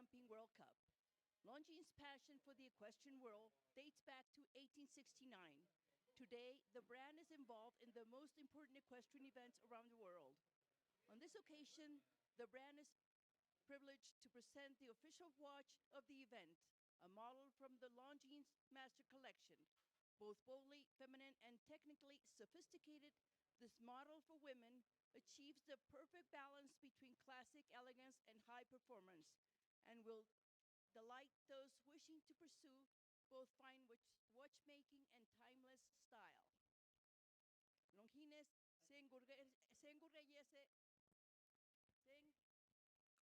Jumping World Cup. Longines' passion for the equestrian world dates back to 1869. Today, the brand is involved in the most important equestrian events around the world. On this occasion, the brand is privileged to present the official watch of the event, a model from the Longines Master Collection. Both boldly feminine and technically sophisticated, this model for women achieves the perfect balance between classic elegance and high performance, and will delight those wishing to pursue both fine watchmaking and timeless style. Longines se engurgullece.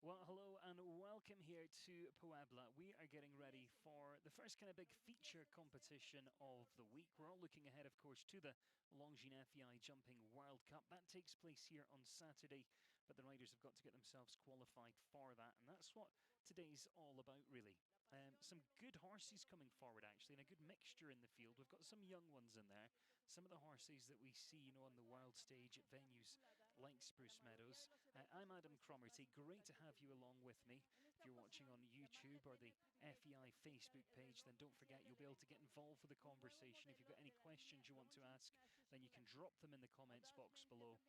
Well, hello and welcome here to Puebla. We are getting ready for the first kind of big feature competition of the week. We're all looking ahead, of course, to the Longines FEI Jumping World Cup. That takes place here on Saturday, but the riders have got to get themselves qualified for that, and that's what today's all about, really. Some good horses coming forward, actually, and a good mixture in the field. We've got some young ones in there. Some of the horses that we see, on the world stage at venues like Spruce Meadows. I'm Adam Cromarty. Great to have you along with me. If you're watching on YouTube or the FEI Facebook page, then don't forget you'll be able to get involved with the conversation. If you've got any questions you want to ask, then you can drop them in the comments box below.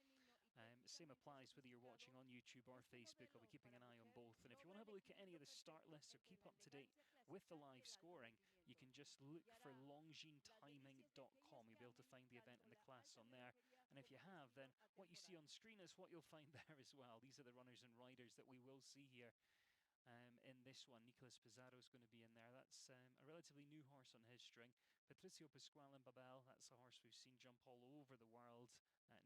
Same applies whether you're watching on YouTube or Facebook. I'll be keeping an eye on both. And if you want to have a look at any of the start lists or keep up to date with the live scoring, you can just look for longinetiming.com. You'll be able to find the event and the class on there. And if you have, then what you see on screen is what you'll find there as well. These are the runners and riders that we will see here. In this one, Nicolas Pizarro is going to be in there. That's a relatively new horse on his string. Patricio Pascual and Babel, that's a horse we've seen jump all over the world.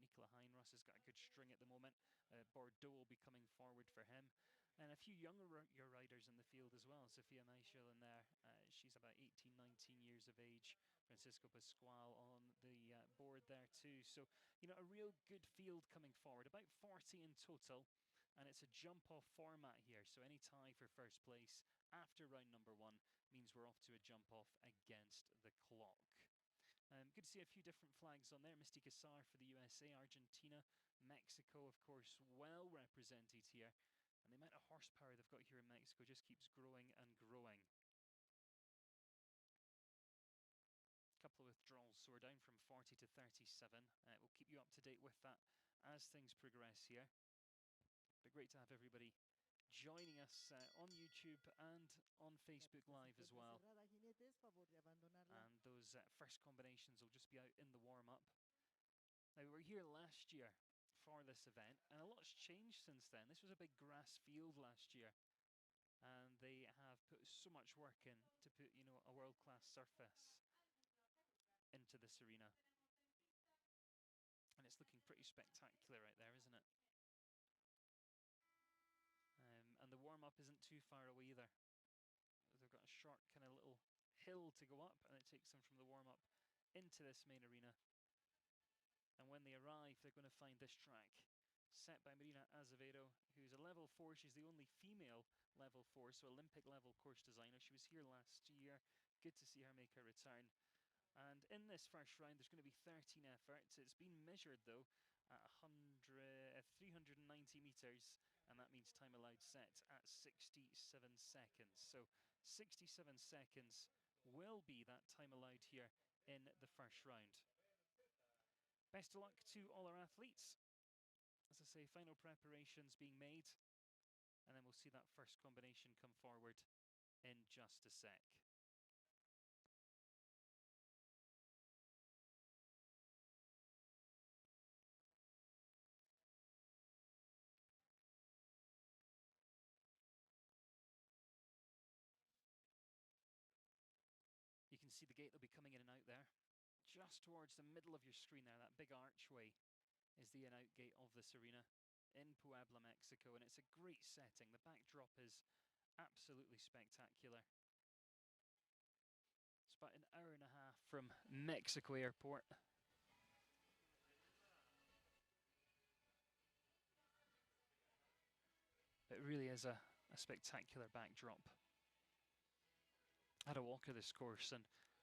Nicola Heinross has got a good string at the moment. Bordeaux will be coming forward for him. And a few younger riders in the field as well. Sophia Meichel in there. She's about 18, 19 years of age. Francisco Pascual on the board there too. So, a real good field coming forward. About 40 in total. And it's a jump-off format here, so any tie for first place after round number 1 means we're off to a jump-off against the clock. Good to see a few different flags on there. Misty Cassar for the USA, Argentina, Mexico, of course, well represented here. And the amount of horsepower they've got here in Mexico just keeps growing and growing. A couple of withdrawals, so we're down from 40 to 37. We'll keep you up to date with that as things progress here. But great to have everybody joining us on YouTube and on Facebook Live as well. And those first combinations will just be out in the warm-up. Now, we were here last year for this event, and a lot's changed since then. This was a big grass field last year, and they have put so much work in to put, a world-class surface into this arena. And it's looking pretty spectacular right there, isn't it? And the warm-up isn't too far away either. They've got a short kind of little hill to go up, and it takes them from the warm-up into this main arena. And when they arrive, they're going to find this track set by Marina Azevedo, who's a level 4. She's the only female level 4, so Olympic level course designer. She was here last year. Good to see her make her return. And in this first round, there's going to be 13 efforts. It's been measured, though, at 390 meters, and that means time allowed set at 67 seconds. So 67 seconds will be that time allowed here in the first round. Best of luck to all our athletes. As I say, final preparations being made, and then we'll see that first combination come forward in just a sec. You can see the gate, they'll be coming in and out there. Just towards the middle of your screen there, that big archway is the in-out gate of this arena in Puebla, Mexico. And it's a great setting. The backdrop is absolutely spectacular. It's about an hour and a half from Mexico Airport. It really is a spectacular backdrop. I had a walk of this course, and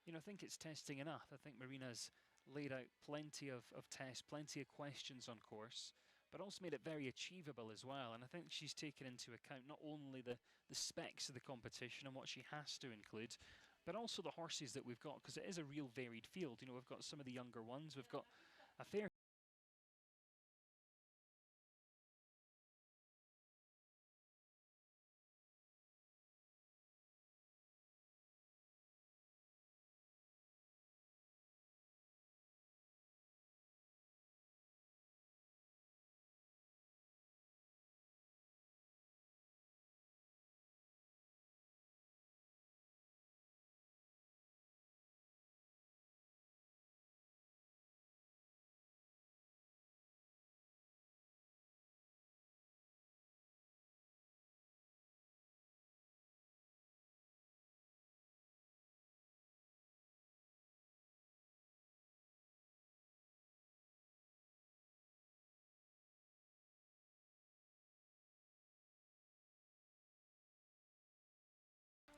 I think it's testing enough. I think Marina's laid out plenty of tests, plenty of questions on course. but also made it very achievable as well. And I think she's taken into account not only the specs of the competition and what she has to include, but also the horses that we've got, because it is a real varied field. You know, we've got some of the younger ones, we've got a fair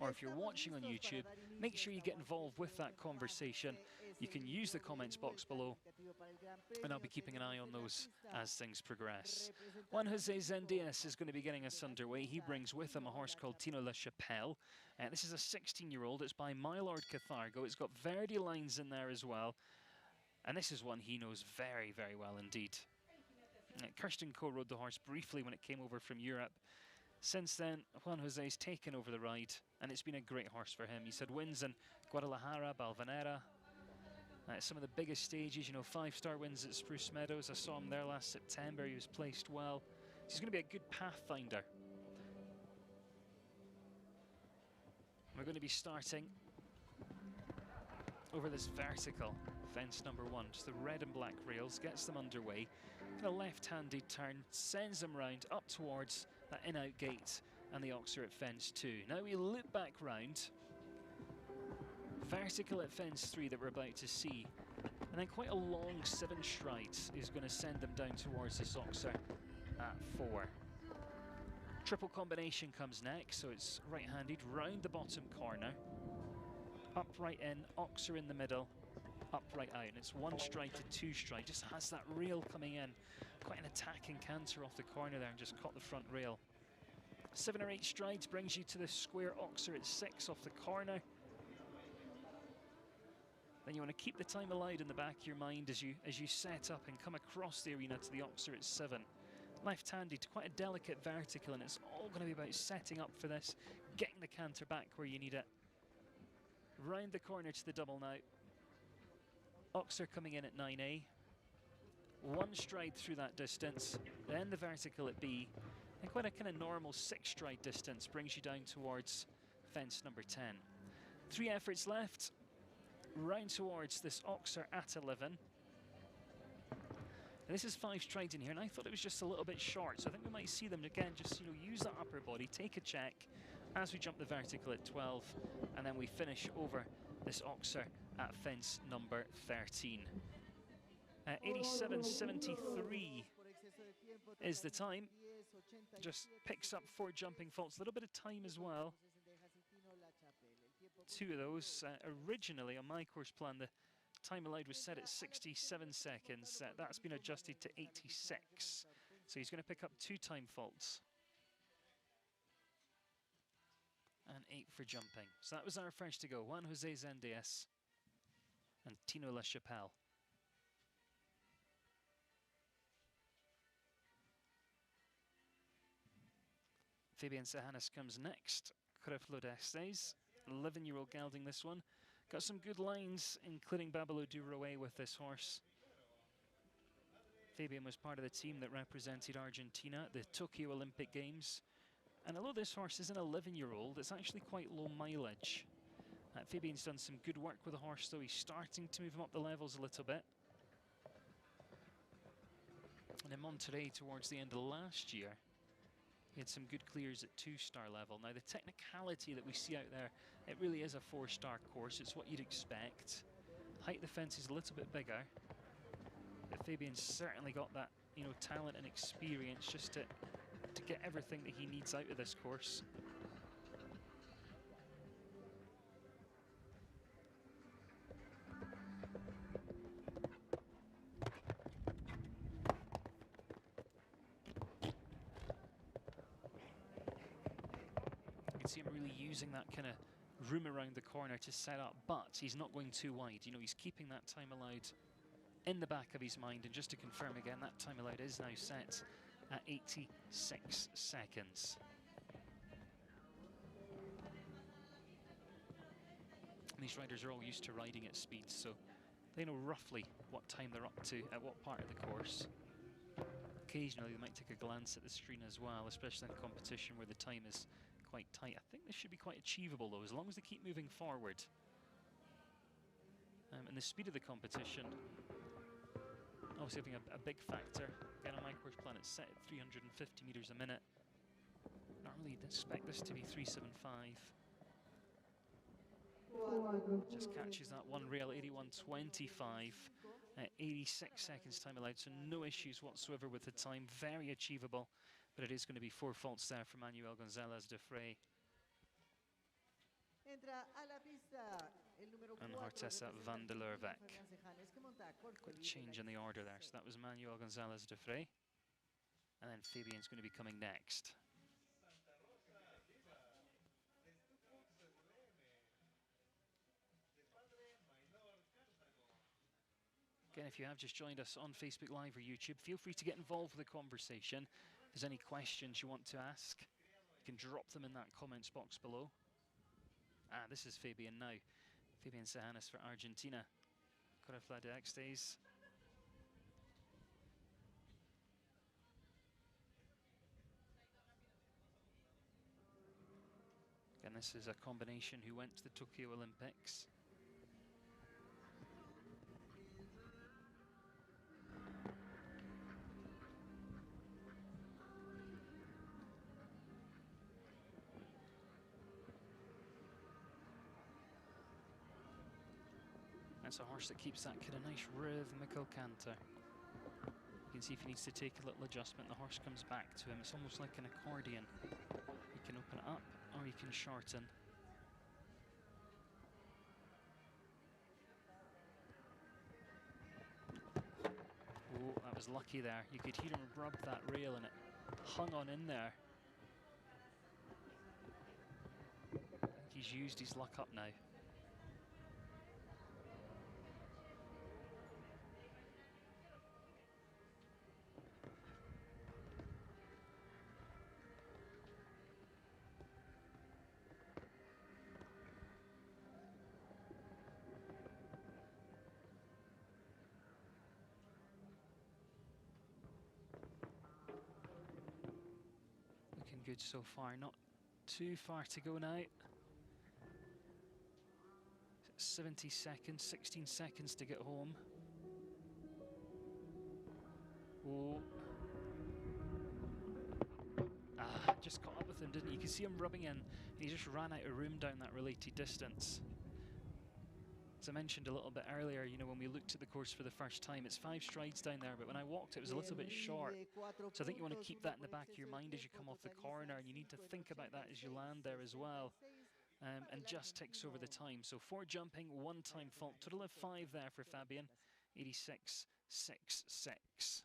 or if you're watching on YouTube, make sure you get involved with that conversation. You can use the comments box below, and I'll be keeping an eye on those as things progress. Juan Jose Zendias is going to be getting us underway. He brings with him a horse called Tino La Chapelle. This is a 16-year-old. It's by My Lord Cathargo. It's got Verdi lines in there as well. And this is one he knows very, very well indeed. Kirsten co-rode the horse briefly when it came over from Europe. Since then, Juan Jose's taken over the ride, and it's been a great horse for him. He's had wins in Guadalajara, Balvanera, some of the biggest stages, you know, 5-star wins at Spruce Meadows. I saw him there last September. He was placed well. So he's going to be a good pathfinder. We're going to be starting over this vertical fence number 1. Just the red and black rails, gets them underway. A left-handed turn, sends them round up towards that in-out gate and the Oxer at fence 2. Now we loop back round. Vertical at fence 3 that we're about to see. And then quite a long 7 strides is going to send them down towards this Oxer at 4. Triple combination comes next, so it's right-handed, round the bottom corner. Upright in, Oxer in the middle, upright out. And it's 1 stride to 2 stride, just has that rail coming in. Quite an attacking canter off the corner there and just caught the front rail. 7 or 8 strides brings you to the square Oxer at 6 off the corner. Then you want to keep the time allowed in the back of your mind as you set up and come across the arena to the Oxer at 7. Left-handed, quite a delicate vertical, and it's all going to be about setting up for this, getting the canter back where you need it. Round the corner to the double now. Oxer coming in at 9A. 1 stride through that distance, then the vertical at B, and quite a kind of normal 6-stride distance brings you down towards fence number 10. 3 efforts left. Round towards this Oxer at 11. And this is 5 strides in here, and I thought it was just a little bit short, so I think we might see them again just, you know, use that upper body, take a check as we jump the vertical at 12, and then we finish over this Oxer at fence number 13. 87.73 is the time. Just picks up 4 jumping faults, a little bit of time as well. 2 of those. Originally on my course plan, the time allowed was set at 67 seconds. That's been adjusted to 86. So he's going to pick up 2 time faults. And 8 for jumping. So that was our first to go. Juan Jose Zendias and Tino La Chapelle. Fabian Sahanis comes next. Creflo d'Estays, 11-year-old gelding this one. Got some good lines, including Babalo du Roe with this horse. Fabian was part of the team that represented Argentina at the Tokyo Olympic Games. And although this horse is an 11-year-old, it's actually quite low mileage. Fabian's done some good work with the horse, though. He's starting to move him up the levels a little bit. And in Monterey, towards the end of last year, he had some good clears at 2-star level. Now, the technicality that we see out there, it really is a 4-star course. It's what you'd expect. Height of the fence is a little bit bigger. But Fabian's certainly got that, you know, talent and experience just to get everything that he needs out of this course. see him really using that kind of room around the corner to set up, but he's not going too wide. You know, he's keeping that time allowed in the back of his mind. And just to confirm again, that time allowed is now set at 86 seconds. And these riders are all used to riding at speeds, so they know roughly what time they're up to at what part of the course. Occasionally they might take a glance at the screen as well, especially in competition where the time is quite tight. I think this should be quite achievable though, as long as they keep moving forward. And the speed of the competition, obviously having a big factor. Again, on my course plan it's set at 350 meters a minute. Normally you'd expect this to be 375. Just catches that one rail, 81.25, 86 seconds time allowed, so no issues whatsoever with the time, very achievable, but it is going to be 4 faults there for Manuel Gonzalez de Frey. And Hortesa van der Lerweg. Quite a change in the order there, so that was Manuel Gonzalez de Frey, and then Fabian's going to be coming next. Again, if you have just joined us on Facebook Live or YouTube, feel free to get involved with the conversation. If there's any questions you want to ask, you can drop them in that comments box below. This is Fabian now. Fabian Sahanis for Argentina. Qualifier de Extes. Again, this is a combination who went to the Tokyo Olympics. That's a horse that keeps that kind of nice rhythmical canter. You can see if he needs to take a little adjustment, the horse comes back to him. It's almost like an accordion. You can open it up or you can shorten. Oh, that was lucky there. You could hear him rub that rail and it hung on in there. I think he's used his luck up now. Looking good so far, not too far to go now. 70 seconds, 16 seconds to get home. Oh. Just caught up with him, didn't he? You could see him rubbing in, and he just ran out of room down that related distance. As I mentioned a little bit earlier, you know, when we looked at the course for the first time, it's 5 strides down there, but when I walked, it was a little bit short. So I think you want to keep that in the back of your mind as you come off the corner, and you need to think about that as you land there as well. And just ticks over the time. So 4 jumping, 1 time fault. Total of 5 there for Fabian. 86.66.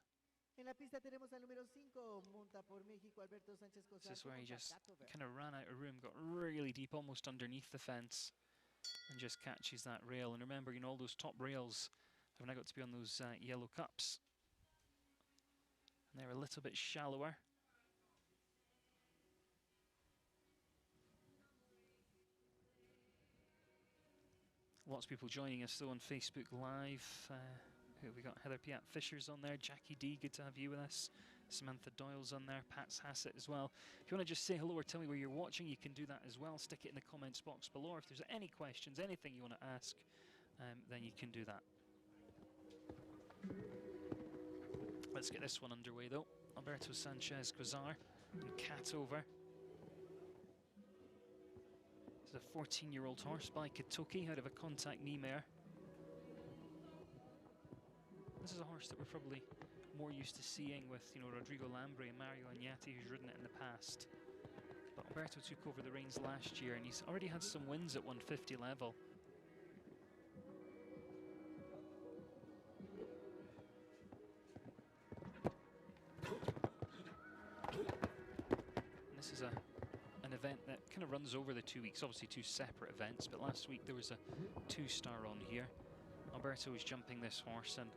This is where he just kind of ran out of room, got really deep, almost underneath the fence, and just catches that rail. And remember, you know, all those top rails have now got to be on those yellow cups. And they're a little bit shallower. Lots of people joining us though on Facebook Live. Who have we got? Heather Piat Fisher's on there. Jackie D, good to have you with us. Samantha Doyle's on there. Pat's Hassett as well. If you want to just say hello or tell me where you're watching, you can do that as well. Stick it in the comments box below. Or if there's any questions, anything you want to ask, then you can do that. Let's get this one underway though. Alberto Sanchez Quasar and Catover. This is a 14-year-old horse by Katoki out of a contact knee mare. This is a horse that we're probably more used to seeing with, you know, Rodrigo Lambre and Mario Agnati, who's ridden it in the past. But Alberto took over the reins last year, and he's already had some wins at 150 level. And this is an event that kind of runs over the 2 weeks, obviously 2 separate events, but last week there was a 2-star on here. Alberto was jumping this horse, and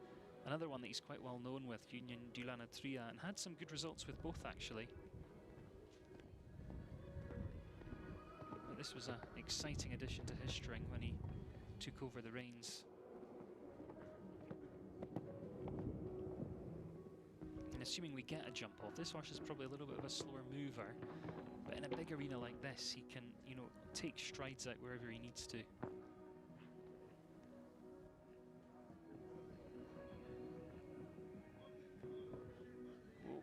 another one that he's quite well known with, Union du Lanatria, and had some good results with both actually. But this was an exciting addition to his string when he took over the reins. And assuming we get a jump off, this horse is probably a little bit of a slower mover, but in a big arena like this, he can, you know, take strides out wherever he needs to. Whoa.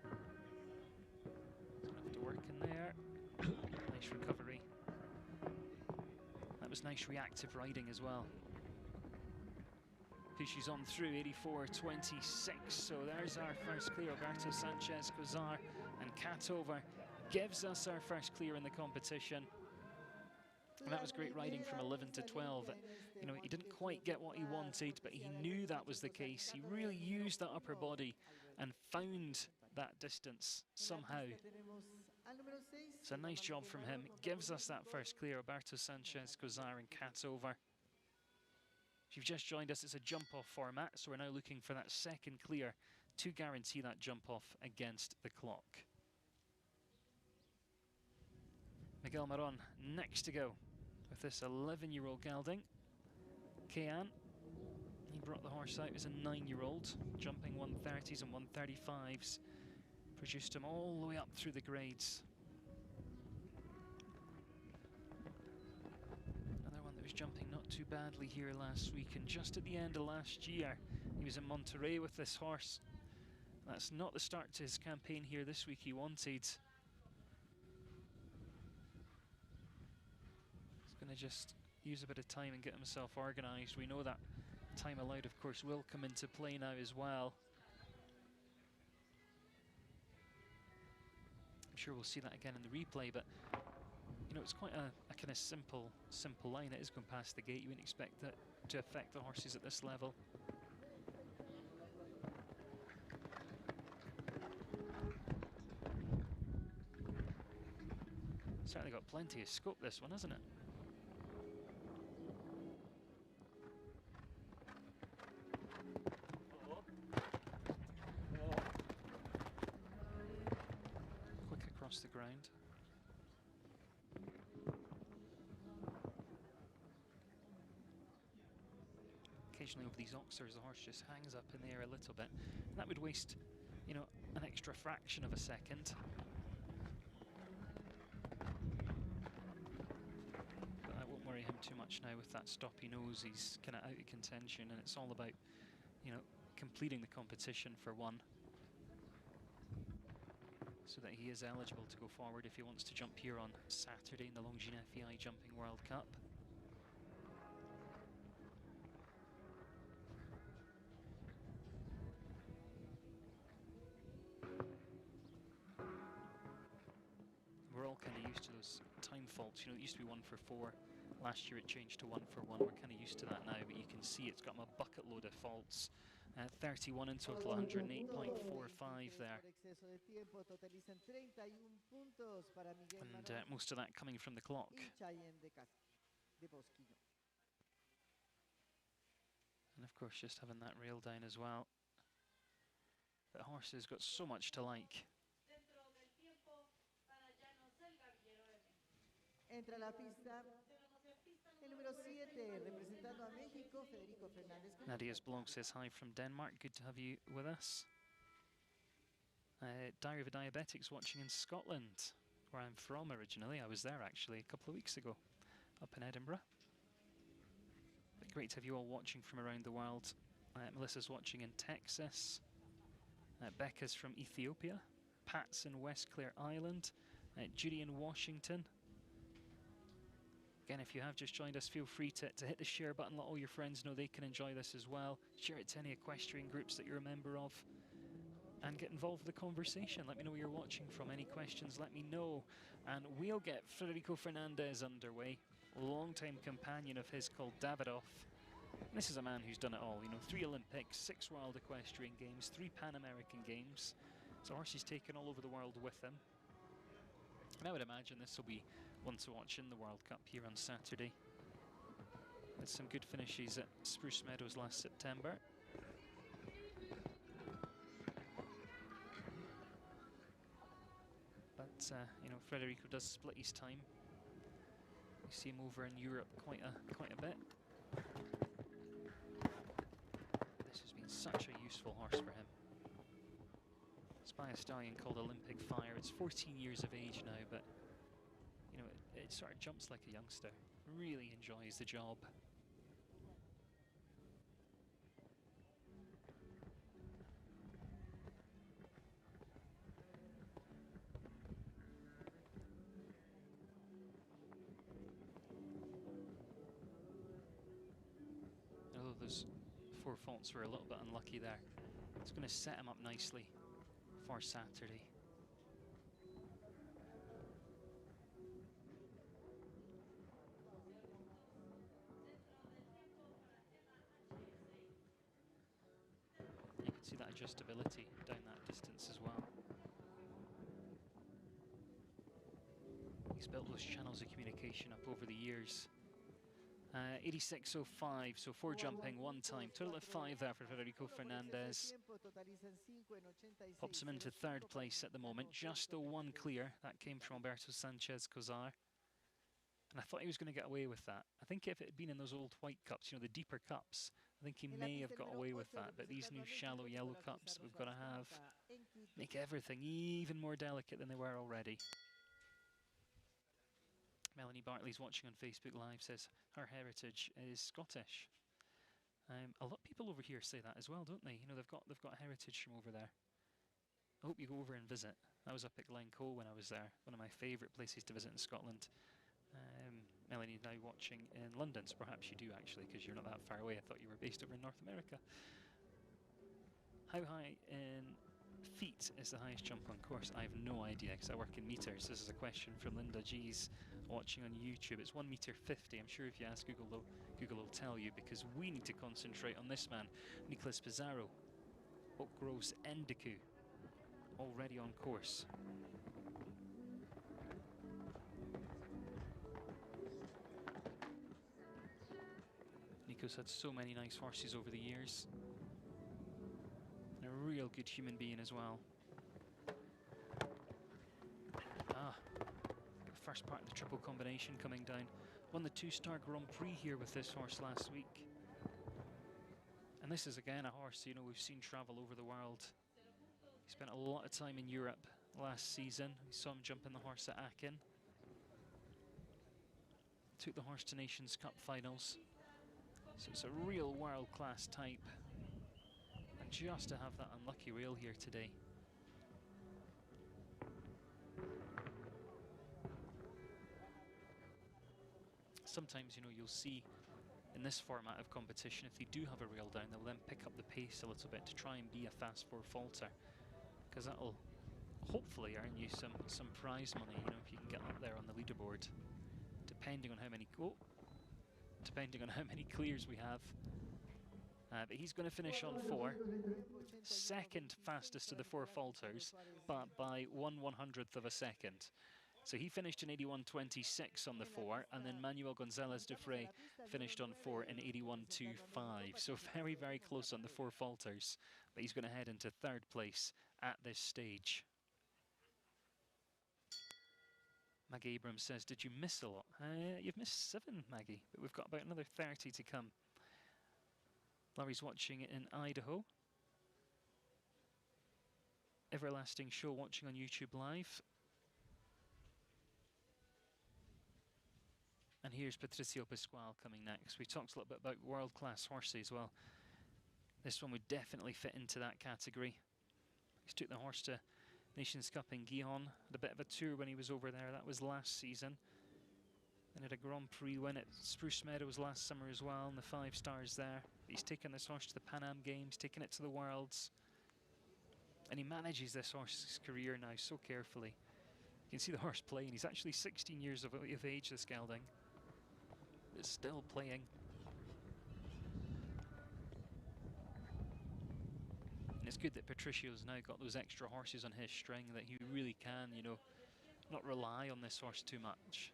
He's gonna have to work in there. Nice recovery. That was nice reactive riding as well. Pushes on through 84.26, so there's our first clear. Alberto Sanchez Cozar and Catover gives us our first clear in the competition. And that was great riding from 11 to 12. You know, he didn't quite get what he wanted, but he knew that was the case. He really used that upper body and found that distance somehow. It's a nice job from him. Gives us that first clear. Alberto Sanchez Cozar and Catover. If you've just joined us, it's a jump-off format, so we're now looking for that second clear to guarantee that jump-off against the clock. Miguel Maron next to go with this 11-year-old gelding. Kean, he brought the horse out as a 9-year-old, jumping 130s and 135s. Produced him all the way up through the grades. Was jumping not too badly here last week, and just at the end of last year he was in Monterrey with this horse. That's not the start to his campaign here this week he wanted. He's going to just use a bit of time and get himself organised. We know that time allowed, of course, will come into play now as well. I'm sure we'll see that again in the replay, but you know, it's quite a kind of simple line. It is going past the gate. You wouldn't expect that to affect the horses at this level. Certainly got plenty of scope, this one, hasn't it? Quick across the ground. Occasionally over these oxers, the horse just hangs up in the air a little bit. And that would waste, you know, an extra fraction of a second. But that won't worry him too much now with that stoppy nose. He's kind of out of contention, and it's all about, you know, completing the competition for one, so that he is eligible to go forward if he wants to jump here on Saturday in the Longines FEI Jumping World Cup. Kind of used to those time faults. You know, it used to be 1 for 4. Last year it changed to 1 for 1. We're kind of used to that now, but you can see it's got a bucket load of faults. 31 in total, 108.45 there. And most of that coming from the clock. And of course, just having that rail down as well. The horse has got so much to like. Entra a la pista el número 7, representando a México, Federico Fernández. Nadia's blog says hi from Denmark. Good to have you with us. Diary of a Diabetic's watching in Scotland, where I'm from originally. I was there actually a couple of weeks ago, up in Edinburgh. But great to have you all watching from around the world. Melissa's watching in Texas. Becca's from Ethiopia. Pat's in West Clare Island. Judy in Washington. Again, if you have just joined us, feel free to hit the share button. Let all your friends know they can enjoy this as well. Share it to any equestrian groups that you're a member of. And get involved with the conversation. Let me know where you're watching from. Any questions, let me know. And we'll get Federico Fernandez underway. A long-time companion of his called Davidoff. This is a man who's done it all. You know, 3 Olympics, 6 World Equestrian Games, 3 Pan American Games. It's a horse he's taken all over the world with him. And I would imagine this will be one to watch in the World Cup here on Saturday. Had some good finishes at Spruce Meadows last September. But you know, Federico does split his time. You see him over in Europe quite a bit. This has been such a useful horse for him. It's by a stallion called Olympic Fire. It's 14 years of age now, but you know, it sort of jumps like a youngster. Really enjoys the job. Although those 4 faults were a little bit unlucky there, it's going to set him up nicely for Saturday. You can see that adjustability down that distance as well. He's built those channels of communication up over the years. 86.05, so 4 jumping, 1 time. Total of 5 there for Federico Fernandez. Pops him into 3rd place at the moment, just the 1 clear. That came from Alberto Sanchez Cozar. And I thought he was going to get away with that. I think if it had been in those old white cups, you know, the deeper cups, I think he may have got away with that. But these new shallow yellow cups that we've got to have make everything even more delicate than they were already. Melanie Bartley's watching on Facebook Live, says her heritage is Scottish. A lot of people over here say that as well, don't they? You know, they've got heritage from over there. I hope you go over and visit. I was up at Glencoe when I was there, one of my favourite places to visit in Scotland. Melanie's now watching in London, so perhaps you do actually, because you're not that far away. I thought you were based over in North America. How high in feet is the highest jump on course? I have no idea, because I work in meters. This is a question from Linda G's watching on YouTube. It's 1.50 meters. I'm sure if you ask Google, Google will tell you, because we need to concentrate on this man, Nicolas Pizarro, Oak Grove's Endicu, already on course. Nico's had so many nice horses over the years. And a real good human being as well. The first part of the triple combination coming down. Won the 2-star Grand Prix here with this horse last week. And this is again a horse, you know, we've seen travel over the world. He spent a lot of time in Europe last season. We saw him jump in the horse at Aachen. Took the horse to Nations Cup finals. So it's a real world-class type. And just to have that unlucky rail here today. Sometimes, you know, you'll see in this format of competition, if they do have a rail down, they'll then pick up the pace a little bit to try and be a fast 4-faulter, because that'll hopefully earn you some prize money, you know, if you can get up there on the leaderboard, depending on how many clears we have. But he's going to finish on 4, second fastest of the 4-faulters, but by 1/100th of a second. So he finished in 81.26 on the 4, and then Manuel Gonzalez de Frey finished on 4 in 81.25. So very, very close on the 4-faulters, but he's going to head into 3rd place at this stage. Maggie Abrams says, did you miss a lot? You've missed 7, Maggie, but we've got about another 30 to come. Larry's watching it in Idaho. Everlasting Show watching on YouTube Live. And here's Patricio Pascual coming next. We talked a little bit about world-class horses. Well, this one would definitely fit into that category. He's took the horse to Nations Cup in Gijón. Had a bit of a tour when he was over there. That was last season. Then had a Grand Prix win at Spruce Meadows last summer as well, and the 5 stars there. He's taken this horse to the Pan Am Games, taken it to the Worlds. And he manages this horse's career now so carefully. You can see the horse playing. He's actually 16 years of age, this gelding. It's still playing. And it's good that Patricio's now got those extra horses on his string, that he really can, you know, not rely on this horse too much.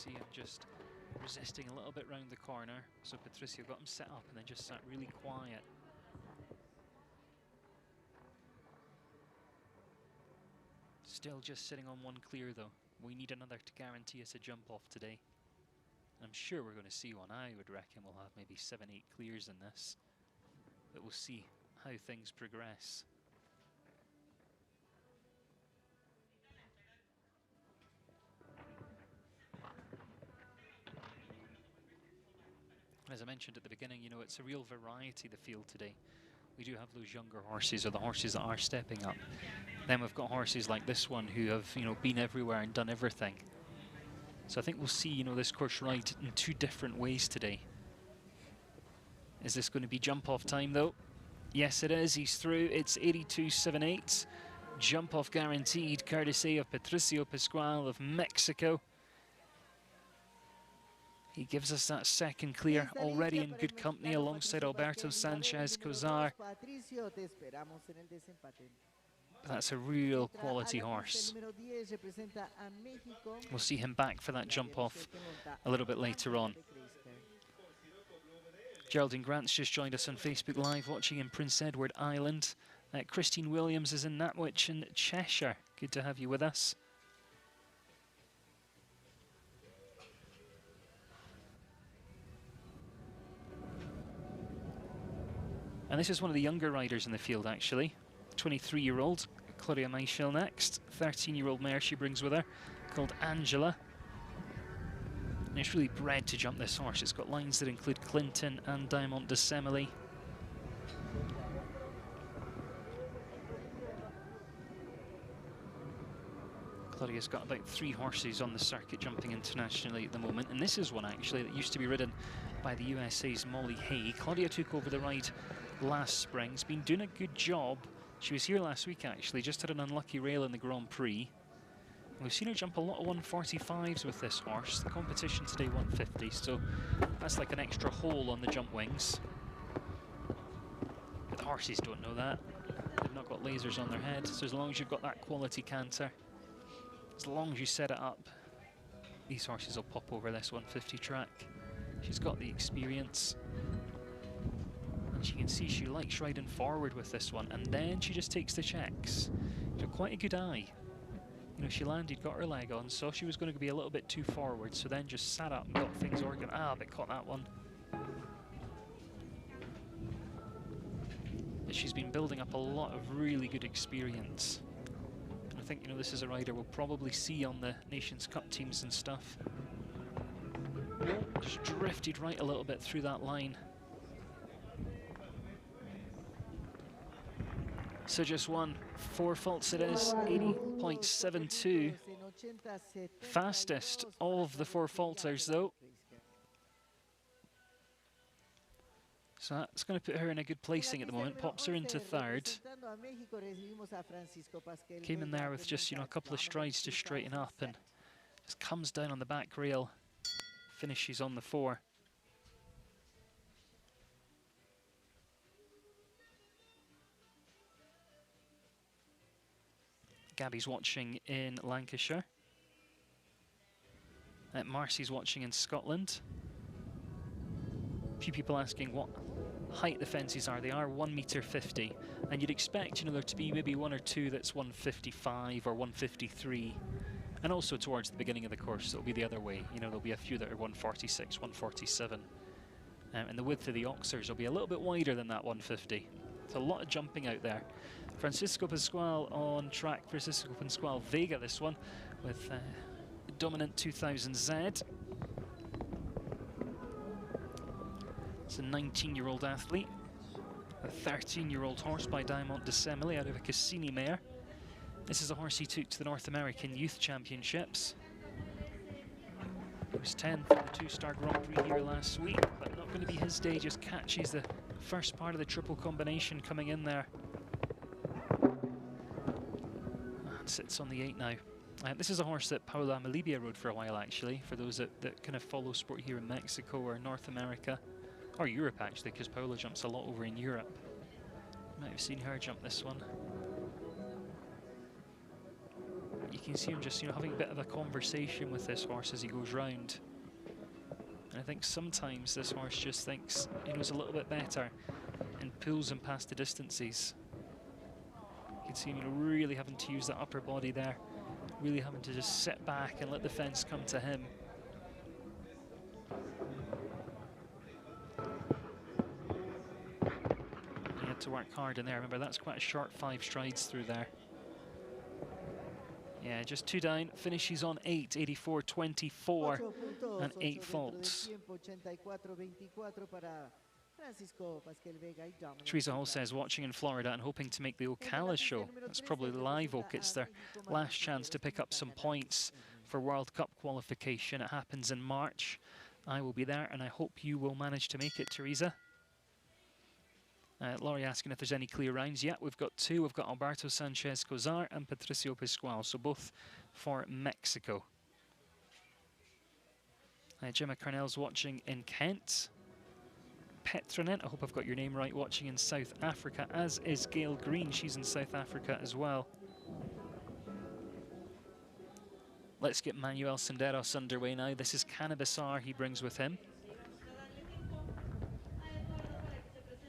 see him just resisting a little bit round the corner. So Patricio got him set up and then just sat really quiet. Still just sitting on one clear though. We need another to guarantee us a jump off today. I'm sure we're going to see one. I would reckon we'll have maybe 7, 8 clears in this. But we'll see how things progress. As I mentioned at the beginning, you know, it's a real variety, the field today. We do have those younger horses, or the horses that are stepping up. Then we've got horses like this one who have, you know, been everywhere and done everything. So I think we'll see, you know, this course ride in 2 different ways today. Is this going to be jump off time though? Yes, it is. He's through. It's 82.78. Jump off guaranteed, courtesy of Patricio Pascual of Mexico. He gives us that second clear, already in good company alongside Alberto Sanchez Cozar. That's a real quality horse. We'll see him back for that jump off a little bit later on. Geraldine Grant's just joined us on Facebook Live, watching in Prince Edward Island. Christine Williams is in Nantwich in Cheshire. Good to have you with us. And this is one of the younger riders in the field, actually. 23-year-old Claudia Michel next. 13-year-old mare she brings with her, called Angela. And it's really bred to jump this horse. It's got lines that include Clinton and Diamond de Semele. Claudia's got about 3 horses on the circuit jumping internationally at the moment, and this is one actually that used to be ridden by the USA's Molly Hay. Claudia took over the ride last spring. Has been doing a good job. She was here last week actually, just had an unlucky rail in the Grand Prix. We've seen her jump a lot of 145s with this horse. The competition today 150, so that's like an extra hole on the jump wings. But the horses don't know that. They've not got lasers on their head, so as long as you've got that quality canter, as long as you set it up, these horses will pop over this 150 track. She's got the experience. And you can see she likes riding forward with this one, and then she just takes the checks. You know, quite a good eye. You know, she landed, got her leg on, saw she was going to be a little bit too forward, so then just sat up and got things organized. Ah, but caught that one. But she's been building up a lot of really good experience. And I think, you know, this is a rider we'll probably see on the Nations Cup teams and stuff. Just drifted right a little bit through that line. So just one, 4 faults it is, 80.72. Fastest of the 4 faulters though. So that's going to put her in a good placing at the moment, pops her into 3rd. Came in there with just, you know, a couple of strides to straighten up and just comes down on the back rail, finishes on the 4. Gabby's watching in Lancashire. Marcy's watching in Scotland. A few people asking what height the fences are. They are 1.50 m, and you'd expect, you know, there to be maybe 1 or 2 that's 155 or 153, and also towards the beginning of the course it'll be the other way. You know, there'll be a few that are 146, 147, and the width of the oxers will be a little bit wider than that 150. There's a lot of jumping out there. Francisco Pascual on track. Francisco Pascual Vega, this one, with the dominant 2000Z. It's a 19-year-old athlete. A 13-year-old horse by Diamond de Semele out of a Cassini mare. This is a horse he took to the North American Youth Championships. He was 10th in the 2-star Grand Prix here last week, but not going to be his day. Just catches the first part of the triple combination coming in there. And sits on the 8 now. This is a horse that Paula Melibia rode for a while, actually, for those that kind of follow sport here in Mexico or North America, or Europe, actually, because Paula jumps a lot over in Europe. You might have seen her jump this one. You can see him just, having a bit of a conversation with this horse as he goes round. And I think sometimes this horse just thinks he knows a little bit better and pulls him past the distances. You can see him, really having to use that upper body there, really having to just sit back and let the fence come to him. He had to work hard in there. Remember, that's quite a short 5 strides through there. Yeah, just 2 down, finishes on 8, 84.24, and 8 faults. Teresa Hall says, watching in Florida and hoping to make the Ocala show. That's probably Live Oak. It's their last chance to pick up some points for World Cup qualification. It happens in March. I will be there, and I hope you will manage to make it, Teresa. Laurie asking if there's any clear rounds. Yeah, we've got 2. We've got Alberto Sanchez Cozar and Patricio Pascual, so both for Mexico. Gemma Carnell's watching in Kent. Petronet, I hope I've got your name right, watching in South Africa, as is Gail Green. She's in South Africa as well. Let's get Manuel Senderos underway now. This is Cannabisar he brings with him.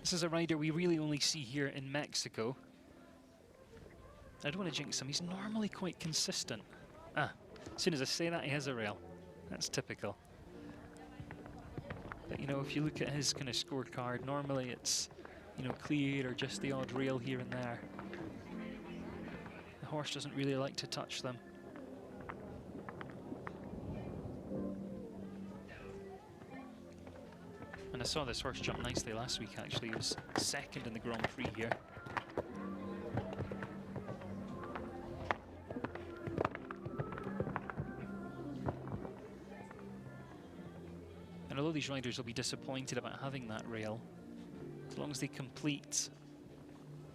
This is a rider we really only see here in Mexico. I don't want to jinx him. He's normally quite consistent. As soon as I say that, he has a rail. That's typical. But, if you look at his kind of scorecard, normally it's, clear or just the odd rail here and there. The horse doesn't really like to touch them. And I saw this horse jump nicely last week, actually. He was 2nd in the Grand Prix here. And although these riders will be disappointed about having that rail, as long as they complete,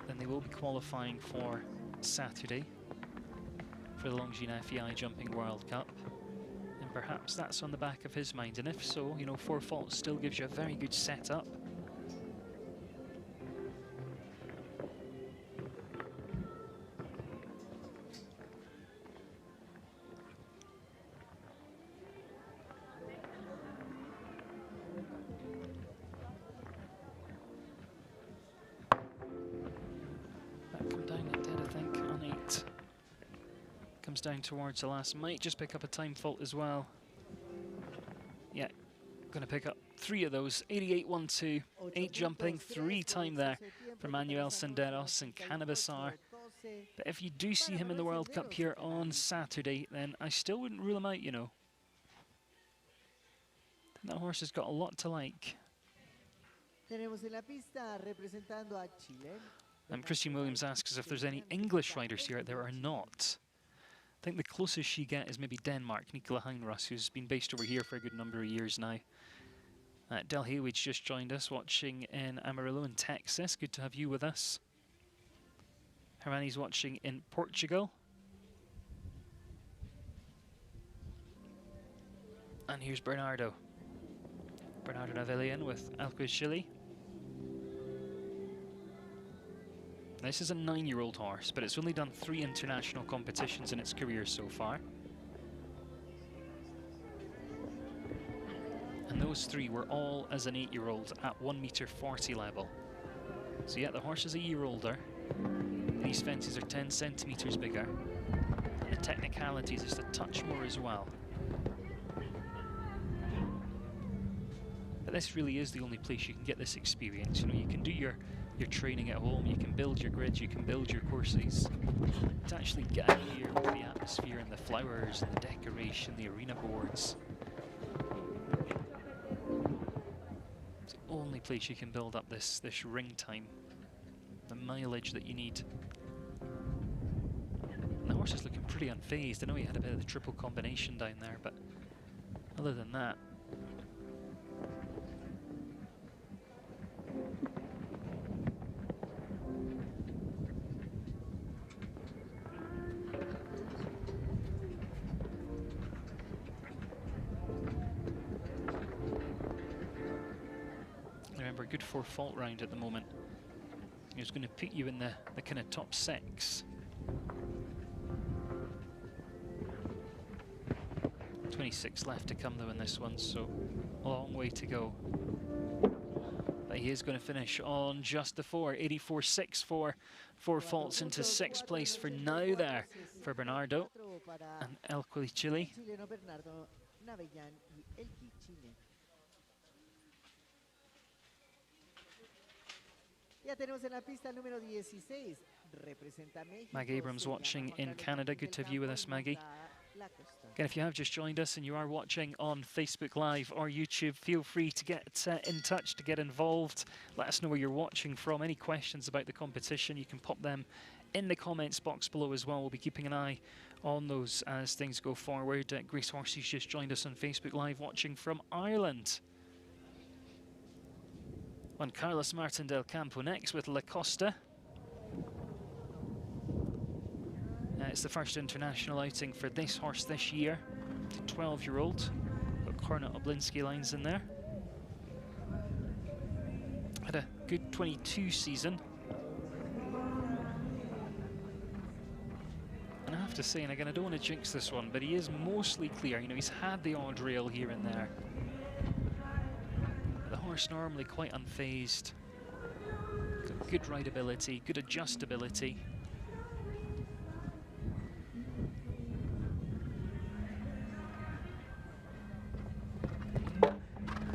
then they will be qualifying for Saturday for the Longines FEI Jumping World Cup. And perhaps that's on the back of his mind. And if so, 4 faults still gives you a very good setup. That come down at dead, I think, on 8. Comes down towards the last, might just pick up a time fault as well. Yeah, going to pick up 3 of those. 88.12, 8 jumping, 3 time there for Manuel Senderos and Cannabisar. But if you do see him in the World Cup here on Saturday, then I still wouldn't rule him out, That horse has got a lot to like. Christian Williams asks if there's any English riders here. There are not. I think the closest she get is maybe Denmark, Nicola Heinross, who's been based over here for a good number of years now. Del Hayward's just joined us, watching in Amarillo in Texas. Good to have you with us. Hermani's watching in Portugal. And here's Bernardo. Bernardo Navellian with Alquist Chile. This is a 9-year-old horse, but it's only done 3 international competitions in its career so far. And those 3 were all as an 8-year-old at 1.40 m level. So yeah, the horse is a year older. These fences are 10 centimeters bigger. And the technicalities is a touch more as well. But this really is the only place you can get this experience. You can do your training at home, you can build your grids, you can build your courses. To actually get out here with the atmosphere and the flowers and the decoration, the arena boards. It's the only place you can build up this ring time, the mileage that you need. And the horse is looking pretty unfazed. I know he had a bit of the triple combination down there, but other than that, good 4 fault round at the moment. It's going to put you in the kind of top 6. 26 left to come though in this one, so a long way to go. But he is going to finish on just the 4, 84.6 for 4 faults into 6th place for now there for Bernardo and El Chile. Ya tenemos en la pista el número 16. Representa México. Maggie Abrams watching in Canada. Good to have you with us, Maggie. Again, if you have just joined us and you are watching on Facebook Live or YouTube, feel free to get in touch, to get involved. Let us know where you're watching from. Any questions about the competition, you can pop them in the comments box below as well. We'll be keeping an eye on those as things go forward. Grace Horsey's just joined us on Facebook Live watching from Ireland. Juan Carlos Martin del Campo next with La Costa. It's the first international outing for this horse this year. The 12-year-old. Got Cornet Oblinski lines in there. Had a good 22 season. And I have to say, and again, I don't want to jinx this one, but he is mostly clear. You know, he's had the odd rail here and there. The horse normally quite unfazed. Got good rideability, good adjustability.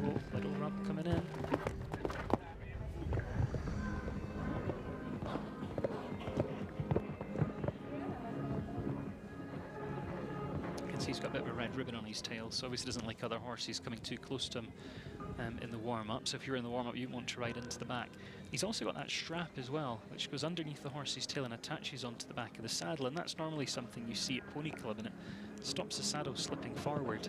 Oh, little rub coming in. You can see he's got a bit of a red ribbon on his tail, so obviously doesn't like other horses coming too close to him in the warm-up. So if you're in the warm-up, you want to ride into the back. He's also got that strap as well, which goes underneath the horse's tail and attaches onto the back of the saddle, and that's normally something you see at Pony Club, and it stops the saddle slipping forward.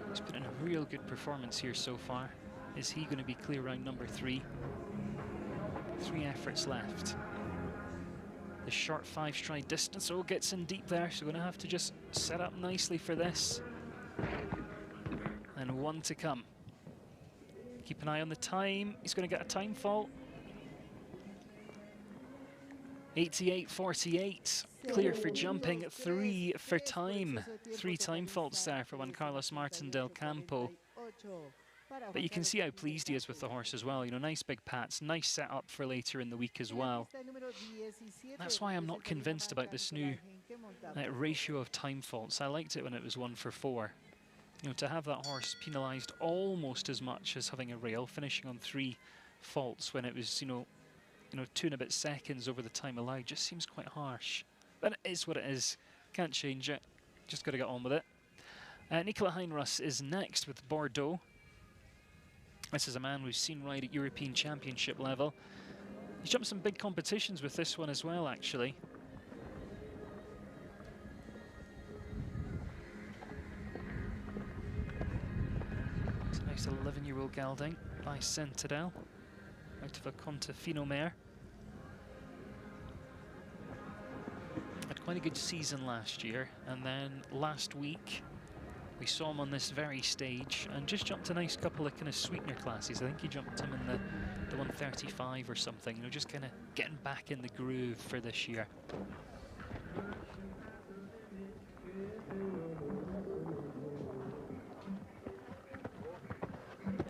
He's put in a real good performance here so far. Is he going to be clear round number 3? 3 efforts left. The short 5-stride distance, oh, gets in deep there, so we're going to have to just set up nicely for this. And 1 to come. Keep an eye on the time. He's going to get a time fault. 88.48. Clear for jumping, 3 for time. 3 time faults there for Juan Carlos Martin del Campo. But you can see how pleased he is with the horse as well. You know, nice big pats, nice setup for later in the week as well. That's why I'm not convinced about this new ratio of time faults. I liked it when it was 1 for 4. You know, to have that horse penalised almost as much as having a rail, finishing on 3 faults when it was, you know, 2 and a bit seconds over the time allowed, just seems quite harsh. But it is what it is. Can't change it. Just got to get on with it. Nicola Heinruss is next with Bordeaux. This is a man we've seen ride at European Championship level. He's jumped some big competitions with this one as well, actually. It's a nice 11-year-old gelding by Centinel, out of a Contefino mare. Had quite a good season last year, and then last week we saw him on this very stage and just jumped a nice couple of kind of sweetener classes. I think he jumped him in the 135 or something, you know, just kind of getting back in the groove for this year.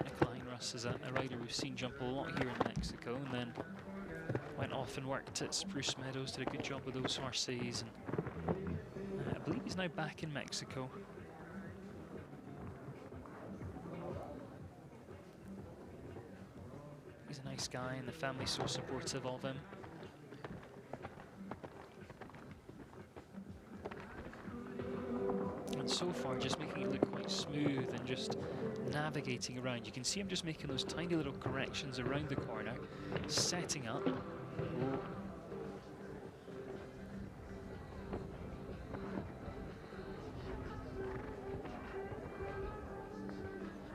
Nicola Heinruss is a rider we've seen jump a lot here in Mexico, and then went off and worked at Spruce Meadows, did a good job with those horses, and I believe he's now back in Mexico. He's a nice guy, and the family's so supportive of him. And so far, just making it look quite smooth and just navigating around. You can see him just making those tiny little corrections around the corner, setting up. Whoa.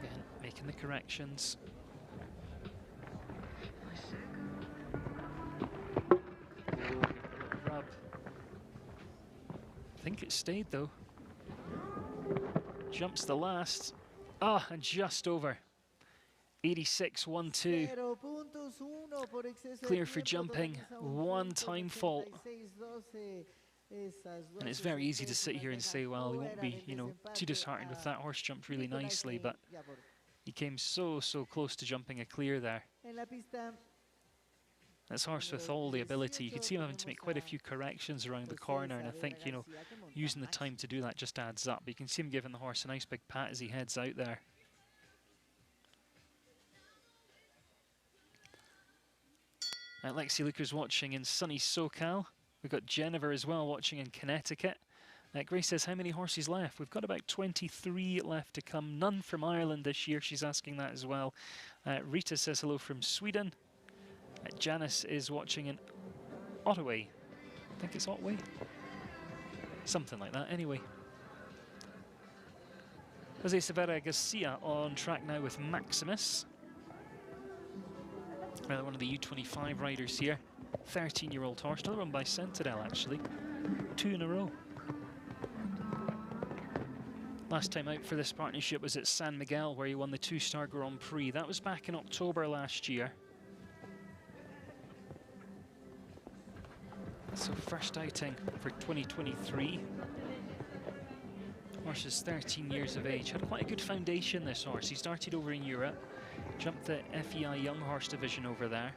Again, making the corrections. Rub. I think it stayed though. Jumps the last. Ah, and just over. 86.12. 0 puntos, 1 por exceso de Clear for tiempo, jumping, totaliza un one punto, time fault. 86-12. And it's very easy to sit here and say, well, he won't be, too disheartened with that. Horse jumped really nicely, but he came so close to jumping a clear there. This horse with all the ability, you can see him having to make quite a few corrections around the corner, and I think, using the time to do that just adds up. But you can see him giving the horse a nice big pat as he heads out there. Lexi Luker's watching in sunny SoCal. We've got Jennifer as well watching in Connecticut. Grace says, how many horses left? We've got about 23 left to come. None from Ireland this year. She's asking that as well. Rita says hello from Sweden. Janice is watching in Ottawa. I think it's Ottawa. Something like that. Anyway. Jose Severa Garcia on track now with Maximus. Another one of the U25 riders here. 13-year-old horse. Another one by Sentinel, actually. 2 in a row. Last time out for this partnership was at San Miguel, where he won the 2-star Grand Prix. That was back in October last year. So first outing for 2023. Horse is 13 years of age. Had quite a good foundation, this horse. He started over in Europe. Jumped the FEI Young Horse division over there.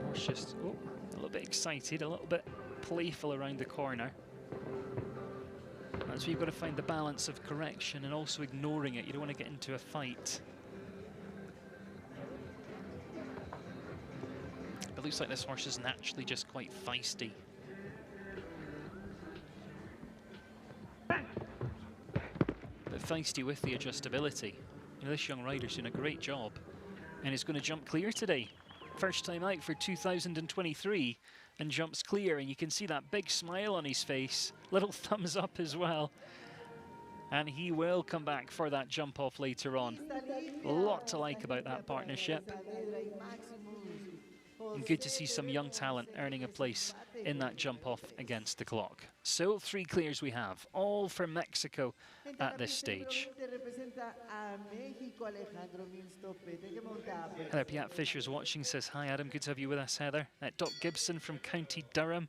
Horse just a little bit excited, a little bit playful around the corner. That's where you've got to find the balance of correction and also ignoring it. You don't want to get into a fight. It looks like this horse is naturally just quite feisty. But feisty with the adjustability. This young rider's doing a great job. And is going to jump clear today. First time out for 2023 and jumps clear. And you can see that big smile on his face. Little thumbs up as well. And he will come back for that jump off later on. A lot to like about that partnership. And good to see some young talent earning a place in that jump off against the clock. So 3 clears we have, all for Mexico at this stage. Heather Piat Fisher's watching, says, hi Adam, good to have you with us, Heather. Doc Gibson from County Durham,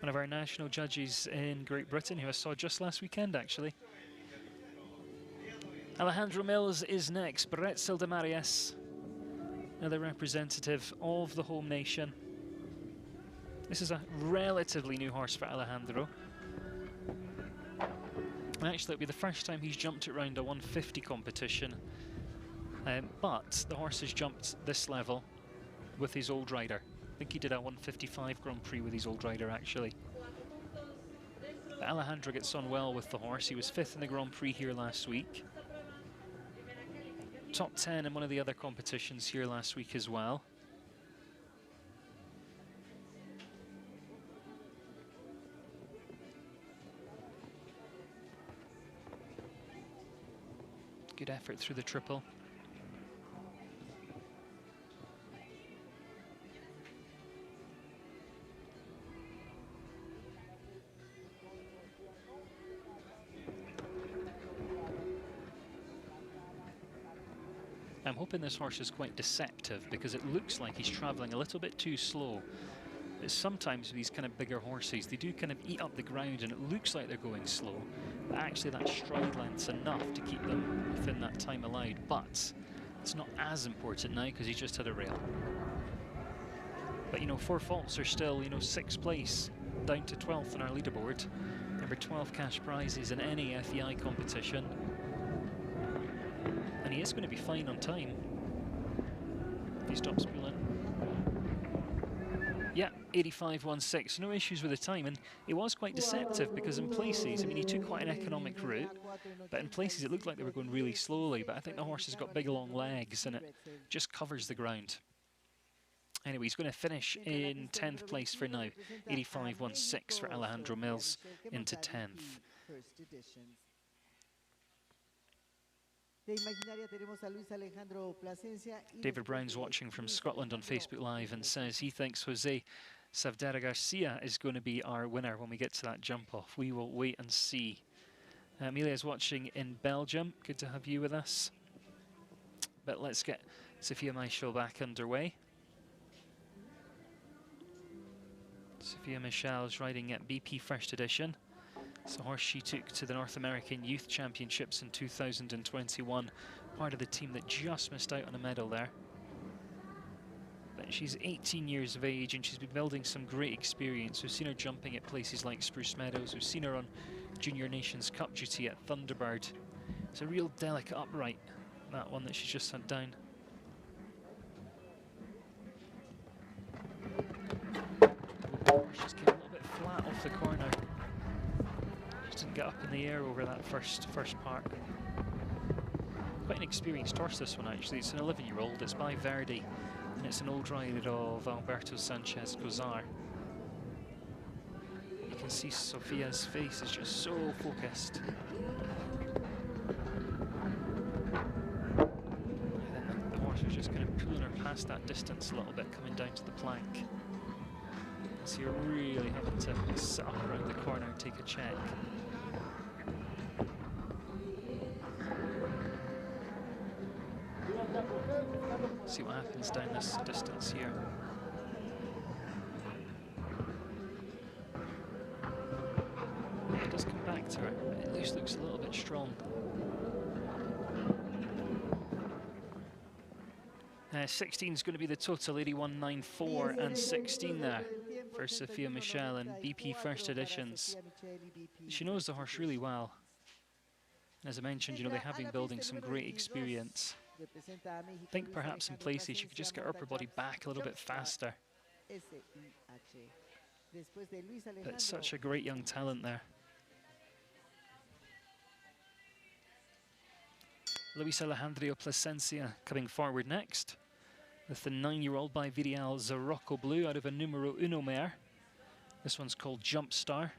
one of our national judges in Great Britain, who I saw just last weekend actually. Alejandro Mills is next, Bretzel de Marias. Another representative of the home nation. This is a relatively new horse for Alejandro. And actually, it'll be the first time he's jumped at around a 150 competition. But the horse has jumped this level with his old rider. I think he did a 155 Grand Prix with his old rider, actually. But Alejandro gets on well with the horse. He was 5th in the Grand Prix here last week. Top 10 in one of the other competitions here last week as well. Good effort through the triple. I'm hoping this horse is quite deceptive because it looks like he's travelling a little bit too slow. But sometimes with these kind of bigger horses, they do kind of eat up the ground and it looks like they're going slow. But actually that stride length's enough to keep them within that time allowed. But it's not as important now because he just had a rail. But 4 faults are still, 6th place, down to 12th on our leaderboard. Number 12 cash prizes in any FEI competition. And he is going to be fine on time. If he stops pulling. Yeah, 85.16, no issues with the time, and it was quite deceptive because in places, he took quite an economic route, but in places it looked like they were going really slowly, but I think the horse has got big long legs and it just covers the ground. Anyway, he's going to finish in 10th place for now, 85.16 for Alejandro Mills into 10th. David Brown's watching from Scotland on Facebook Live and says he thinks Jose Savdera Garcia is going to be our winner when we get to that jump off. We will wait and see. Amelia's watching in Belgium. Good to have you with us. But let's get Sophia Michel back underway. Sophia Michel is riding at BP First Edition. It's a horse she took to the North American Youth Championships in 2021. Part of the team that just missed out on a medal there. But she's 18 years of age and she's been building some great experience. We've seen her jumping at places like Spruce Meadows. We've seen her on Junior Nations Cup duty at Thunderbird. It's a real delicate upright, that one that she's just had down. She's came a little bit flat off the corner. She didn't get up in the air over that first part. Quite an experienced horse, this one actually. It's an 11-year-old. It's by Verdi, and it's an old ride of Alberto Sanchez Gozar. You can see Sophia's face is just so focused. And then the horse is just kind of pulling her past that distance a little bit, coming down to the plank. So you're really having to sit up around the corner and take a check. See what happens down this distance here. It does come back to her. It at least looks a little bit strong. 16 is going to be the total, 81.94 and 16 there for Sophia Michel and BP First Editions. She knows the horse really well. As I mentioned, you know, they have been building some great experience. I think perhaps in places she could just get her upper body back a little bit faster. But such a great young talent there. Luis Alejandro Plasencia coming forward next, with the 9-year-old by Vidial Zarocco Blue out of a numero uno mare. This one's called Jump Star.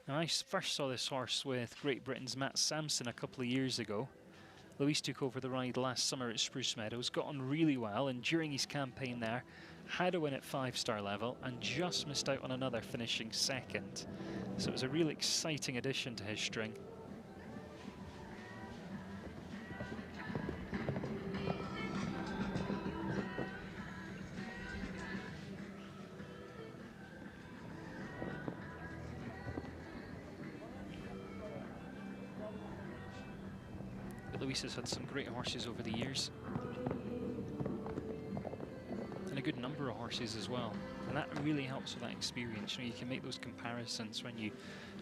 Now, I first saw this horse with Great Britain's Matt Sampson a couple of years ago. Luis took over the ride last summer at Spruce Meadows, got on really well, and during his campaign there, had a win at 5-star level and just missed out on another, finishing second. So it was a real exciting addition to his string. Luis has had some great horses over the years, and a good number of horses as well, and that really helps with that experience. You know, you can make those comparisons when you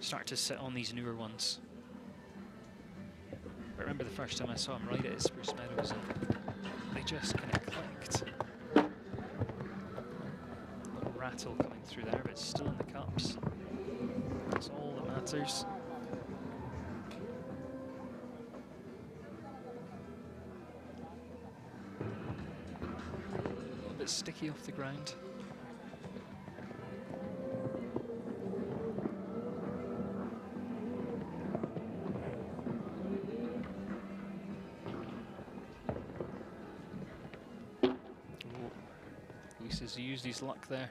start to sit on these newer ones. I remember the first time I saw him ride it at Spruce Meadows, and they just kind of clicked. A little rattle coming through there, but it's still in the cups. That's all that matters. Sticky off the ground. Luis has used his luck there.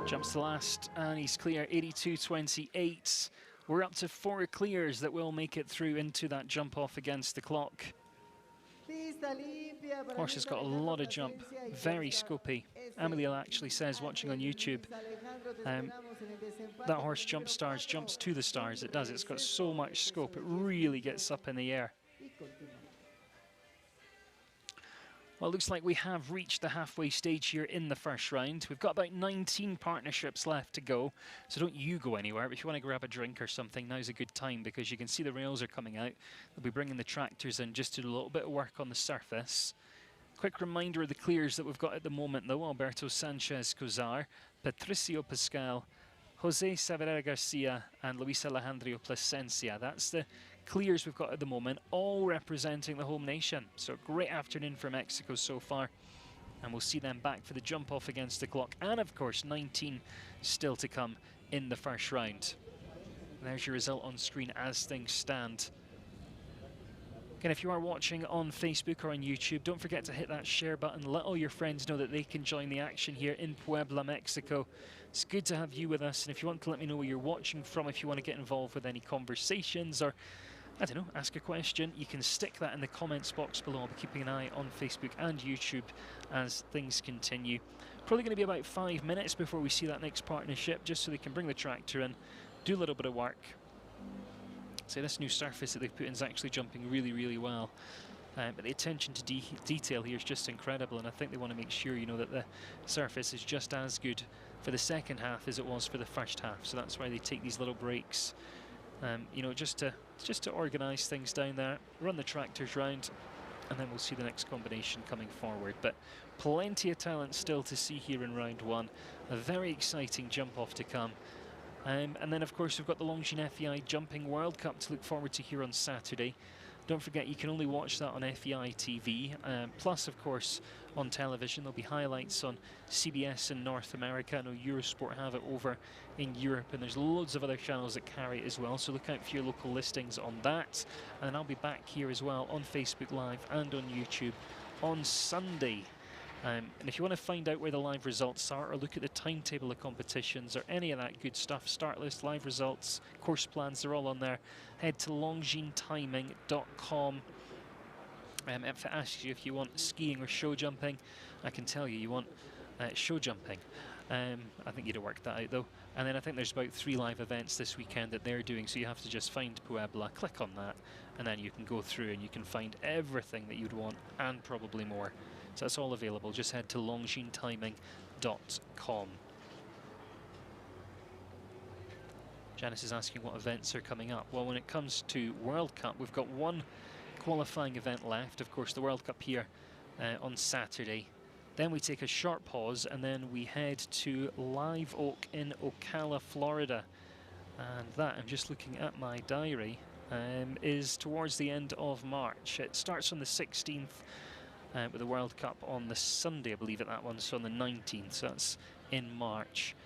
Jumps the last, and he's clear, 82.28. We're up to 4 clears that will make it through into that jump off against the clock. Horse has got a lot of jump, very scopy. Amelie actually says, watching on YouTube, that horse Jump Stars jumps to the stars. It does, it's got so much scope, it really gets up in the air. Well, it looks like we have reached the halfway stage here in the first round. We've got about 19 partnerships left to go, so don't you go anywhere. But if you want to grab a drink or something, now's a good time, because you can see the rails are coming out. They'll be bringing the tractors in just to do a little bit of work on the surface. Quick reminder of the clears that we've got at the moment, though. Alberto Sanchez Gozar, Patricio Pascal, Jose Savarera Garcia and Luis Alejandro Plasencia. That's the clears we've got at the moment, all representing the home nation. So great afternoon for Mexico so far. And we'll see them back for the jump off against the clock. And of course, 19 still to come in the first round. And there's your result on screen as things stand. Again, if you are watching on Facebook or on YouTube, don't forget to hit that share button. Let all your friends know that they can join the action here in Puebla, Mexico. It's good to have you with us. And if you want to let me know where you're watching from, if you want to get involved with any conversations or, I don't know, ask a question, you can stick that in the comments box below. I'll be keeping an eye on Facebook and YouTube as things continue. Probably going to be about 5 minutes before we see that next partnership, just so they can bring the tractor in, do a little bit of work. So this new surface that they've put in is actually jumping really, really well. But the attention to detail here is just incredible, and I think they want to make sure, you know, that the surface is just as good for the second half as it was for the first half. So that's why they take these little breaks, you know, just to organise things down there, run the tractors round, and then we'll see the next combination coming forward. But plenty of talent still to see here in round one. A very exciting jump off to come. And then, of course, we've got the Longines FEI Jumping World Cup to look forward to here on Saturday. Don't forget, you can only watch that on FEI TV. Plus, of course, on television, there'll be highlights on CBS in North America. I know Eurosport have it over in Europe, and there's loads of other channels that carry it as well. So look out for your local listings on that. And then I'll be back here as well on Facebook Live and on YouTube on Sunday. And if you want to find out where the live results are, or look at the timetable of competitions or any of that good stuff, start list, live results, course plans, they're all on there. Head to longinetiming.com. If it asks you if you want skiing or show jumping, I can tell you want show jumping. I think you'd have worked that out though. And then I think there's about 3 live events this weekend that they're doing, so you have to just find Puebla, click on that, and then you can go through and you can find everything that you'd want and probably more. So that's all available. Just head to longinetiming.com. Janice is asking what events are coming up. Well, when it comes to World Cup, we've got one qualifying event left. Of course, the World Cup here on Saturday. Then we take a short pause and then we head to Live Oak in Ocala, Florida. And that, I'm just looking at my diary, is towards the end of March. It starts on the 16th. With the World Cup on the Sunday, I believe, at that one, so on the 19th, so that's in March.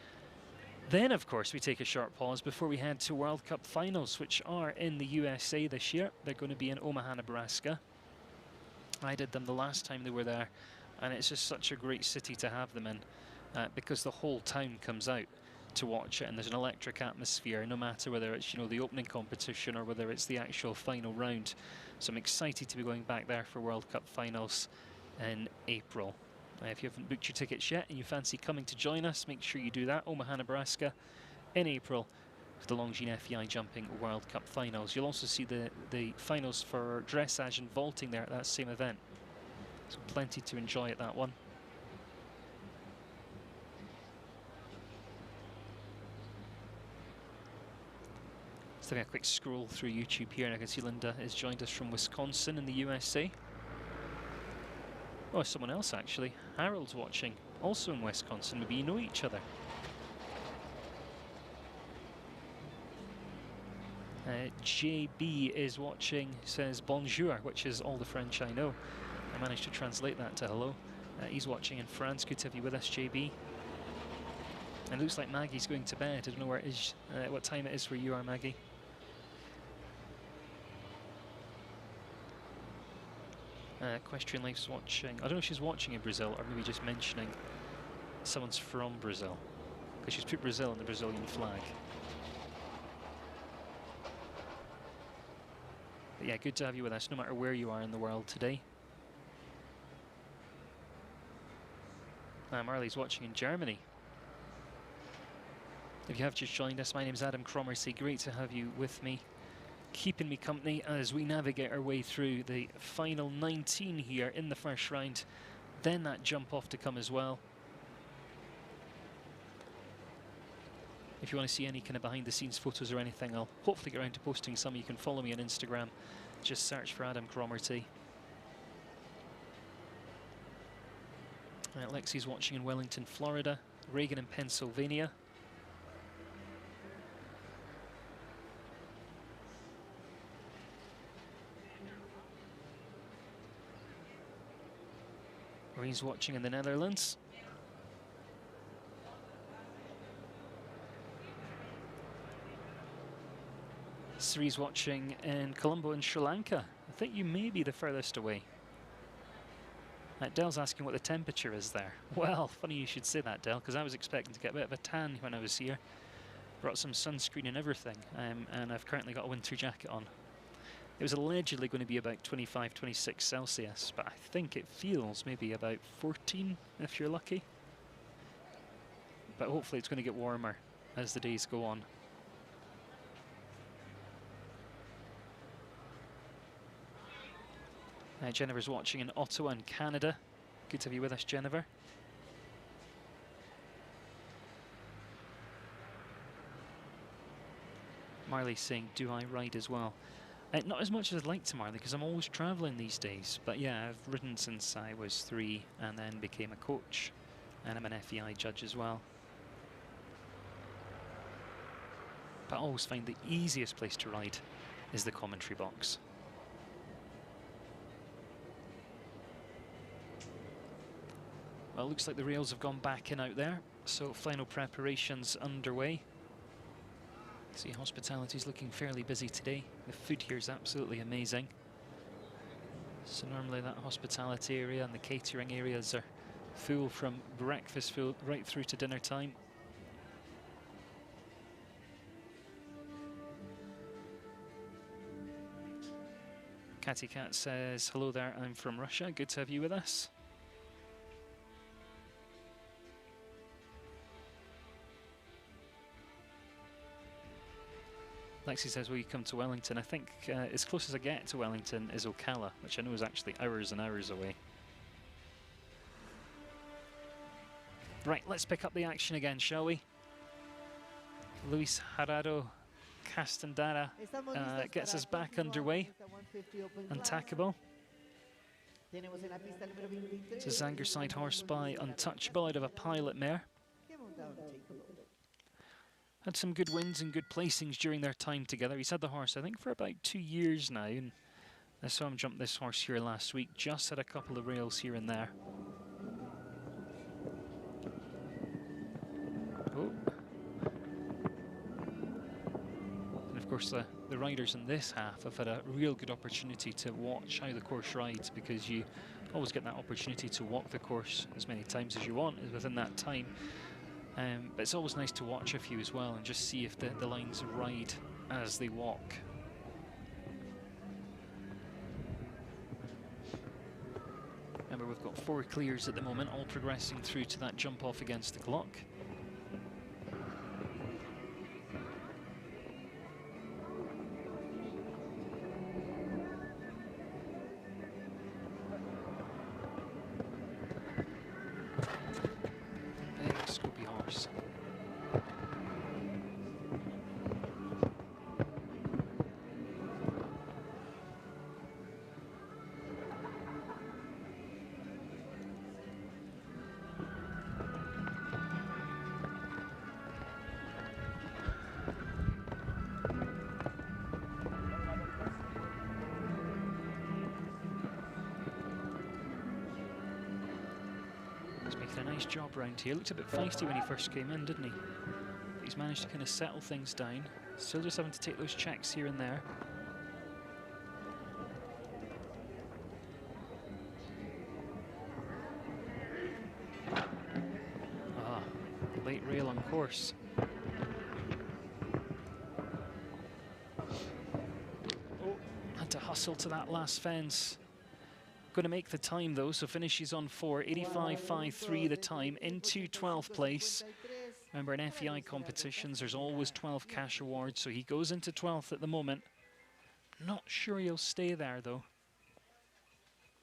Then, of course, we take a short pause before we head to World Cup finals, which are in the USA this year. They're going to be in Omaha, Nebraska. I did them the last time they were there, and it's just such a great city to have them in, because the whole town comes out to watch it, and there's an electric atmosphere, no matter whether it's, you know, the opening competition or whether it's the actual final round. So I'm excited to be going back there for World Cup finals in April. If you haven't booked your tickets yet and you fancy coming to join us, make sure you do that. Omaha, Nebraska in April for the Longines FEI Jumping World Cup finals. You'll also see the finals for dressage and vaulting there at that same event. So plenty to enjoy at that one. Just having a quick scroll through YouTube here, and I can see Linda has joined us from Wisconsin in the USA. Oh, someone else actually. Harold's watching, also in Wisconsin. Maybe you know each other. JB is watching, says bonjour, which is all the French I know. I managed to translate that to hello. He's watching in France. Good to have you with us, JB. And it looks like Maggie's going to bed. I don't know where it is, what time it is where you are, Maggie. Equestrian Life's watching. I don't know if she's watching in Brazil or maybe just mentioning someone's from Brazil, because she's put Brazil on the Brazilian flag. But yeah, good to have you with us, no matter where you are in the world today. Marley's watching in Germany. If you have just joined us, my name's Adam Cromarty. Great to have you with me, keeping me company as we navigate our way through the final 19 here in the first round. Then that jump off to come as well. If you want to see any kind of behind the scenes photos or anything, I'll hopefully get around to posting some. You can follow me on Instagram. Just search for Adam Cromarty. Lexi's watching in Wellington, Florida. Reagan in Pennsylvania. Rees watching in the Netherlands. Sri's watching in Colombo in Sri Lanka. I think you may be the furthest away. Dell's asking what the temperature is there. Well, funny you should say that, Dell, because I was expecting to get a bit of a tan when I was here. Brought some sunscreen and everything, and I've currently got a winter jacket on. It was allegedly going to be about 25, 26 Celsius, but I think it feels maybe about 14 if you're lucky. But hopefully it's going to get warmer as the days go on. Jennifer's watching in Ottawa in Canada. Good to have you with us, Jennifer. Marley's saying, do I ride as well? Not as much as I'd like to, Marley, because I'm always travelling these days. But yeah, I've ridden since I was 3 and then became a coach. And I'm an FEI judge as well. But I always find the easiest place to ride is the commentary box. Well, it looks like the rails have gone back in out there, so final preparations underway. See, hospitality's looking fairly busy today. The food here is absolutely amazing. So normally that hospitality area and the catering areas are full from breakfast full right through to dinner time. Catty Cat says, hello there, I'm from Russia. Good to have you with us. Lexi says, will you come to Wellington? I think as close as I get to Wellington is Ocala, which I know is actually hours and hours away. Right, let's pick up the action again, shall we? Luis Gerardo Castandara gets us back underway. Untactable. It's a Zangerside horse by Untouchable out of a Pilot mare. Had some good wins and good placings during their time together. He's had the horse, I think, for about 2 years now. And I saw him jump this horse here last week. Just had a couple of rails here and there. Oh. And of course, the riders in this half have had a real good opportunity to watch how the course rides, because you always get that opportunity to walk the course as many times as you want within that time. But it's always nice to watch a few as well and just see if the lines ride as they walk. Remember, we've got 4 clears at the moment, all progressing through to that jump off against the clock. Job round here. Looked a bit feisty when he first came in, didn't he? But he's managed to kind of settle things down. Still just having to take those checks here and there. Ah, late rail on course. Oh, had to hustle to that last fence. Going to make the time though, so finishes on 4:85.53 the time into 12th place. Remember, in FEI competitions there's always 12 cash awards, so he goes into 12th at the moment. Not sure he'll stay there though.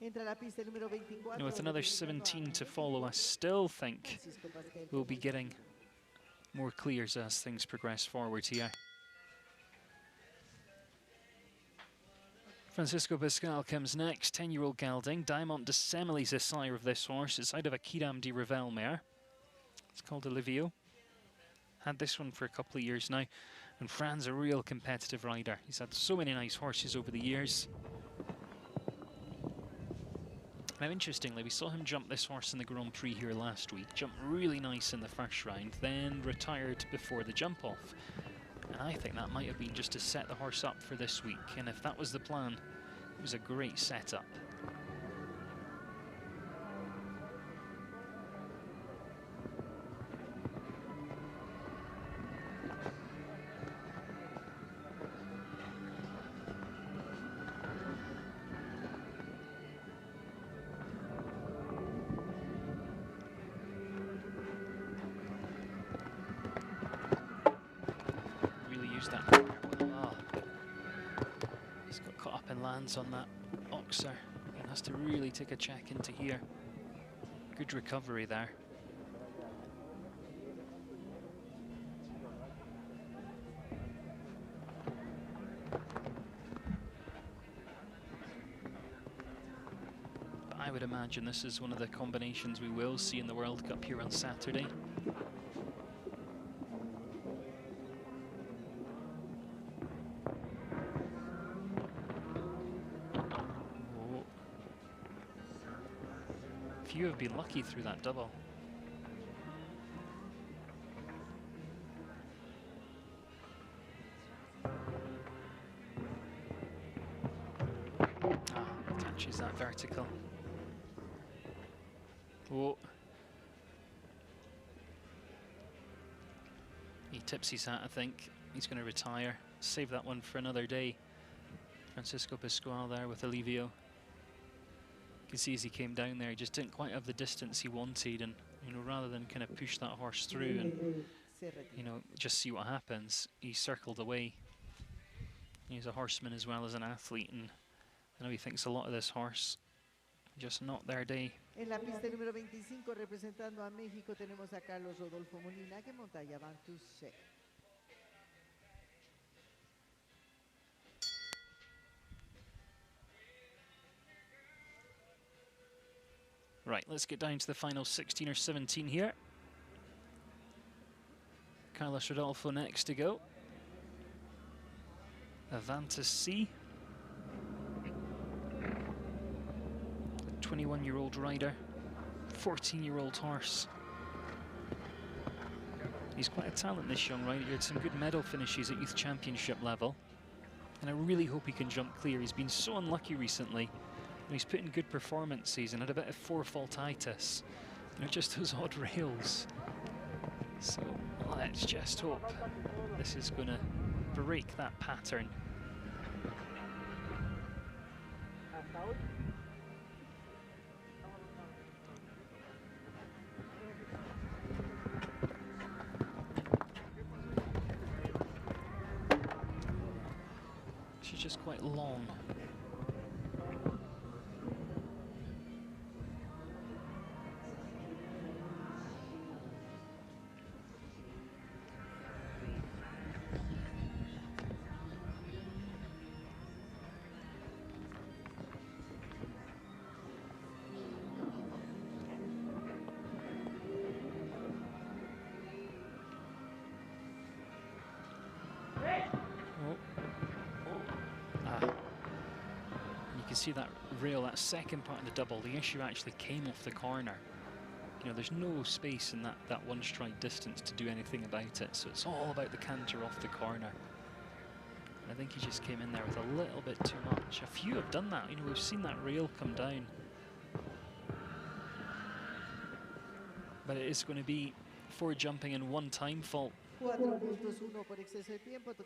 And with another 17 to follow, I still think we'll be getting more clears as things progress forward here. Francisco Pascal comes next, 10-year-old gelding. Diamond de Semele is the sire of this horse. It's out of a Kiram de Revel mare. It's called Olivio. Had this one for a couple of years now. And Fran's a real competitive rider. He's had so many nice horses over the years. Now, interestingly, we saw him jump this horse in the Grand Prix here last week. Jumped really nice in the first round, then retired before the jump-off. And I think that might have been just to set the horse up for this week. And if that was the plan, it was a great setup. That. Oh. He's got caught up in lands on that oxer and has to really take a check into here. Good recovery there. But I would imagine this is one of the combinations we will see in the World Cup here on Saturday. Few have been lucky through that double. Catches that vertical. Oh. He tips his hat, I think. He's going to retire. Save that one for another day. Francisco Pascual there with Alivio. You can see as he came down there, he just didn't quite have the distance he wanted, and rather than kind of push that horse through and just see what happens, he circled away. He's a horseman as well as an athlete, and I know he thinks a lot of this horse. Just not their day. En la pista número 25, representando a México, tenemos a Carlos Rodolfo Molina, que monta Yavantus C. Right, let's get down to the final 16 or 17 here. Carlos Rodolfo next to go. Avantis C. A 21-year-old rider, 14-year-old horse. He's quite a talent, this young rider. He had some good medal finishes at youth championship level. And I really hope he can jump clear. He's been so unlucky recently. And he's put in good performances and had a bit of forefaultitis. Just those odd rails. So let's just hope this is going to break that pattern. She's just quite long. See that rail, that second part of the double, the issue actually came off the corner. There's no space in that one stride distance to do anything about it, so it's all about the canter off the corner. And I think he just came in there with a little bit too much. A few have done that, we've seen that rail come down. But it is going to be 4 jumping and 1 time fault. And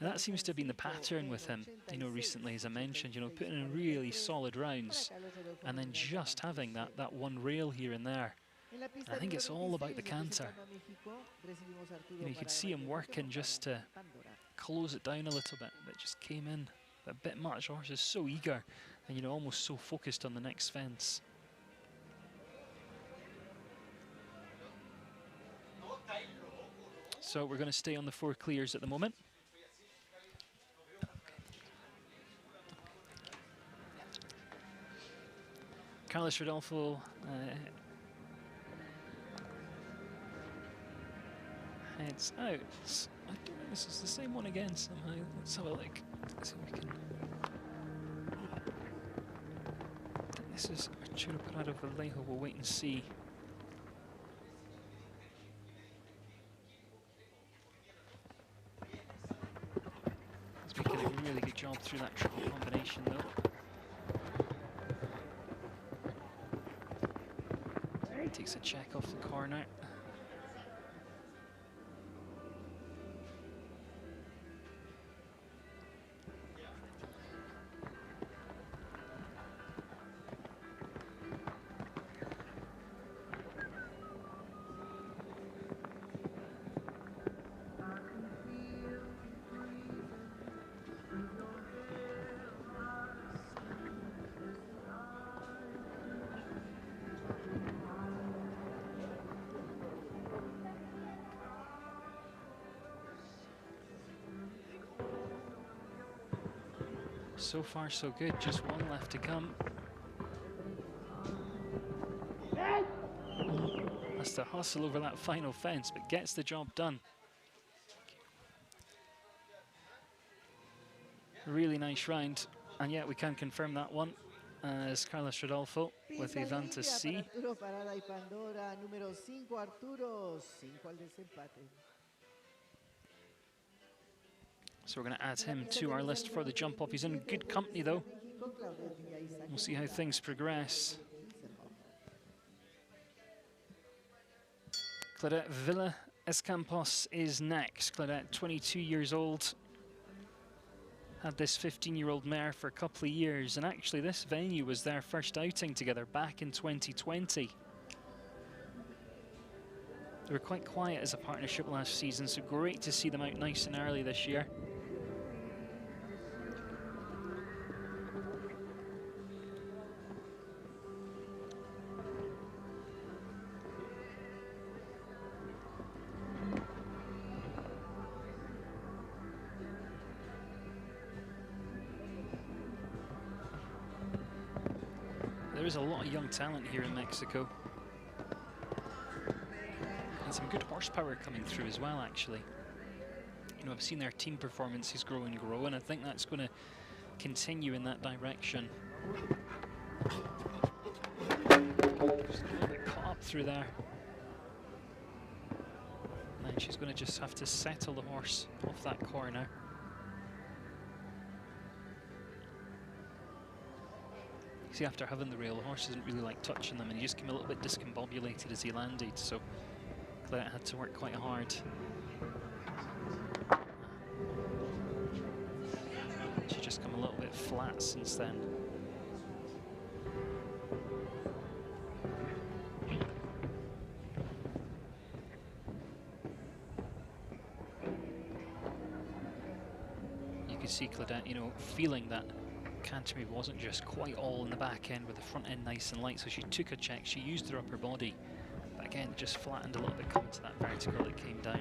that seems to have been the pattern with him, recently, as I mentioned, putting in really solid rounds and then just having that one rail here and there. And I think it's all about the canter. You could see him working just to close it down a little bit, but it just came in a bit much. The horse is so eager and, almost so focused on the next fence. So we're going to stay on the 4 clears at the moment. Carlos Rodolfo heads out. I don't know, this is the same one again somehow. Let's have a look. Let's see if we can. This is Arturo Parado Vallejo. We'll wait and see. He's making a really good job through that triple combination, though. Takes a check off the corner. So far, so good. Just one left to come. Has to hustle over that final fence, but gets the job done. Really nice round. And yet we can confirm that one as Carlos Rodolfo with a van to C. Arturo Parada y Pandora, número 5 Arturo, 5 al desempate. So we're going to add him to our list for the jump off. He's in good company though. We'll see how things progress. Claudette Villa Escampos is next. Claudette, 22 years old. Had this 15-year-old mare for a couple of years, and actually this venue was their first outing together back in 2020. They were quite quiet as a partnership last season, so great to see them out nice and early this year. There is a lot of young talent here in Mexico. And some good horsepower coming through as well, actually. You know, I've seen their team performances grow and grow, and I think that's going to continue in that direction. Just a little bit caught up through there. And she's going to just have to settle the horse off that corner. See, after having the rail, the horse doesn't really like touching them, and he just came a little bit discombobulated as he landed, so Claire had to work quite hard. She's just come a little bit flat since then. You could see Claudette, you know, feeling that Canterbury wasn't just quite all in the back end with the front end nice and light, so she took a check, she used her upper body, but again just flattened a little bit coming to that vertical that came down.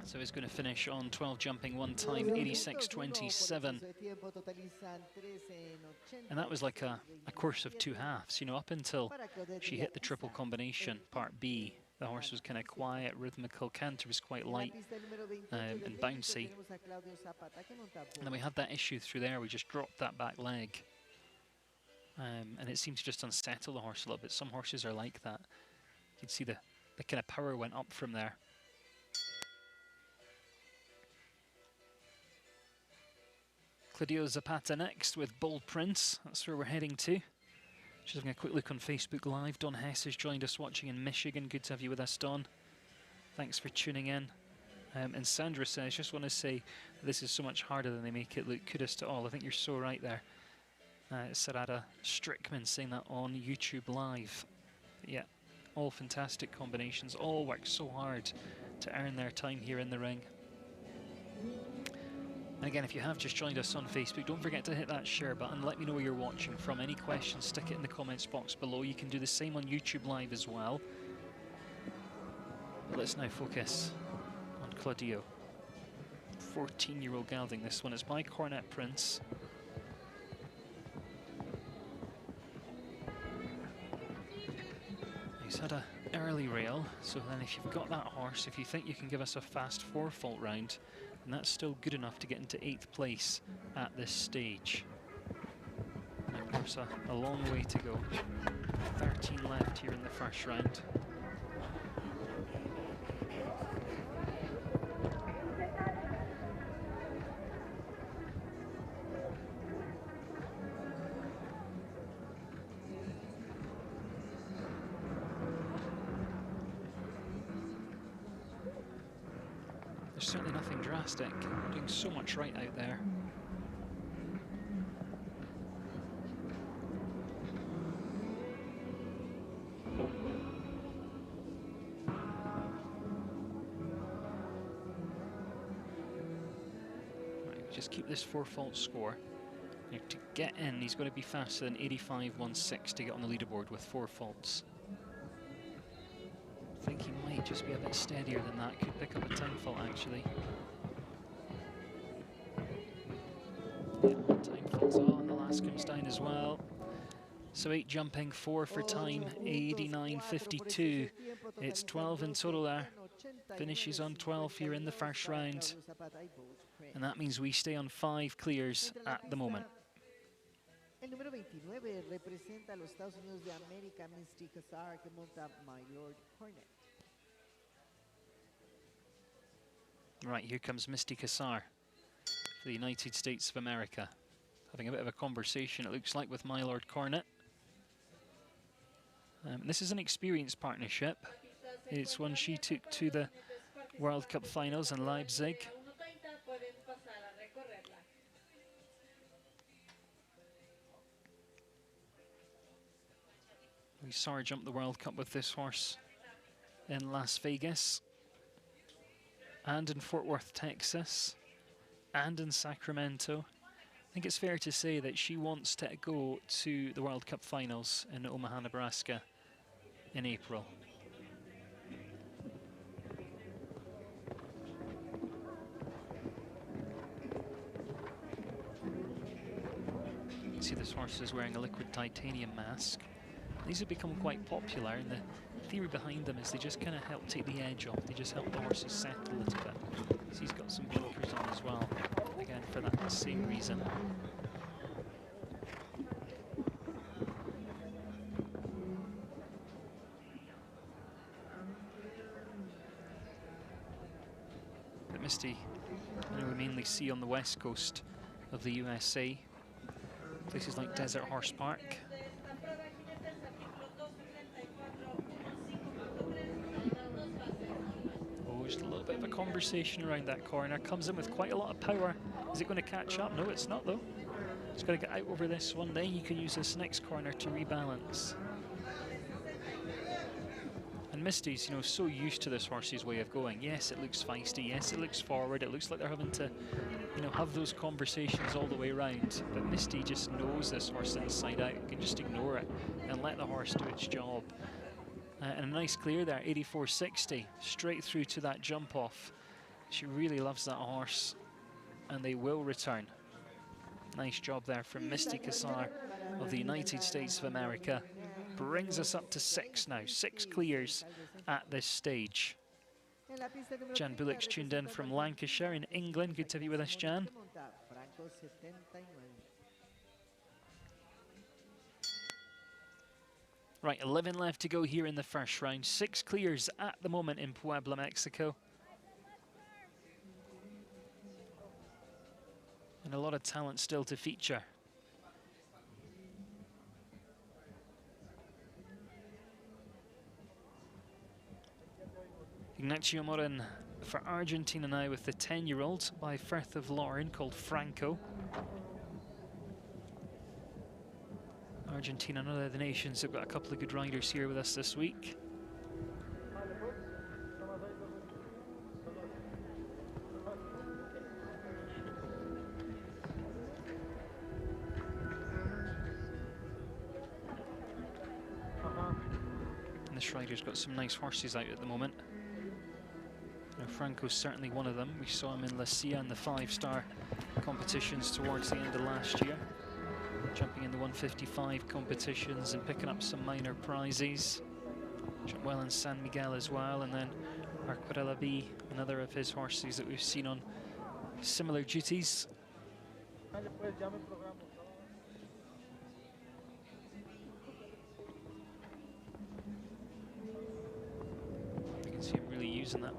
So he's going to finish on 12 jumping one time, 86.27. And that was like a course of two halves, you know, up until she hit the triple combination, part B. The horse was kind of quiet, rhythmical, canter was quite light and bouncy. And then we had that issue through there, we just dropped that back leg. And it seemed to just unsettle the horse a little bit. Some horses are like that. You can see the kind of power went up from there. Claudio Zapata next with Bold Prince. That's where we're heading to. Just having a quick look on Facebook Live. Don Hess has joined us watching in Michigan. Good to have you with us, Don. Thanks for tuning in. And Sandra says, just want to say, this is so much harder than they make it look. Kudos to all. I think you're so right there. Sarada Strickman saying that on YouTube Live. But yeah, all fantastic combinations. All work so hard to earn their time here in the ring. And again, if you have just joined us on Facebook, don't forget to hit that share button. Let me know where you're watching from. Any questions, stick it in the comments box below. You can do the same on YouTube Live as well. But let's now focus on Claudio. 14-year-old gelding, this one. It's by Cornet Prince. He's had an early rail, so then if you've got that horse, if you think you can give us a fast 4-fault round, And that's still good enough to get into 8th place at this stage. And of course, a long way to go. 13 left here in the first round. There's certainly nothing drastic. Doing so much right out there. Right, just keep this 4-fault score. Now, to get in, he's going to be faster than 85.16 to get on the leaderboard with 4 faults. I think he might just be a bit steadier than that. Could pick up a time fault, actually. Yeah, time faults. Oh, and the last comes down as well. So 8 jumping, 4 for time, 89.52. It's 12 in total there. Finishes on 12 here in the first round. And that means we stay on 5 clears at the moment. El número 29 representa a los Estados Unidos de América, Misty Casar, que monta My Lord Hornet. Right, here comes Misty Casar for the United States of America. Having a bit of a conversation, it looks like, with My Lord Cornet. This is an experienced partnership. It's one she took to the World Cup finals in Leipzig. We saw her jump the World Cup with this horse in Las Vegas, and in Fort Worth, Texas, and in Sacramento. I think it's fair to say that she wants to go to the World Cup finals in Omaha, Nebraska in April. You can see this horse is wearing a liquid titanium mask. These have become quite popular, and the theory behind them is they just kind of help take the edge off. They just help the horses settle a little bit. So he's got some blinkers on as well, again for that same reason. But Misty, I know we mainly see on the west coast of the USA, places like Desert Horse Park. Just a little bit of a conversation around that corner. Comes in with quite a lot of power. Is it going to catch up? No, it's not though. It's got to get out over this one. Then you can use this next corner to rebalance. And Misty's, you know, so used to this horse's way of going. Yes, it looks feisty. Yes, it looks forward. It looks like they're having to, you know, have those conversations all the way around. But Misty just knows this horse inside out and can just ignore it and let the horse do its job. And a nice clear there, 84.60, straight through to that jump off. She really loves that horse, and they will return. Nice job there from Misty Casar of the United States of America. Brings us up to 6 now, 6 clears at this stage. Jan Bullock's tuned in from Lancashire in England. Good to have you with us, Jan. Right, 11 left to go here in the first round. 6 clears at the moment in Puebla, Mexico. And a lot of talent still to feature. Ignacio Morin for Argentina now with the 10-year-old by Firth of Lauren called Franco. Argentina, none of the nations have got a couple of good riders here with us this week. And this rider's got some nice horses out at the moment. Now, Franco's certainly one of them. We saw him in La Silla in the 5-star competitions towards the end of last year, jumping in the 155 competitions and picking up some minor prizes. Jumped well in San Miguel as well, and then Arquerella B, another of his horses that we've seen on similar duties. You can see him really using that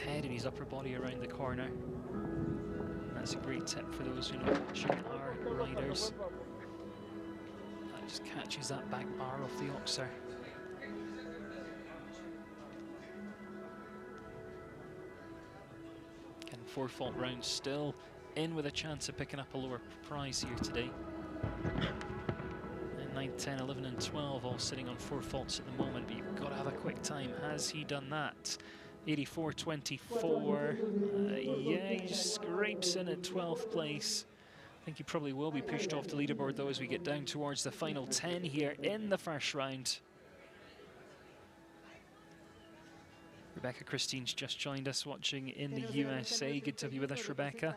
head and his upper body around the corner. And that's a great tip for those who know watching our riders. That just catches that back bar off the oxer. Again, 4 fault rounds still in with a chance of picking up a lower prize here today. And 9, 10, 11 and 12 all sitting on 4 faults at the moment, but you've got to have a quick time. Has he done that? 84.24. Yeah, he just scrapes in at 12th place. I think he probably will be pushed off the leaderboard though as we get down towards the final 10 here in the first round. Rebecca Christine's just joined us watching in the USA. Good to have you with us, Rebecca.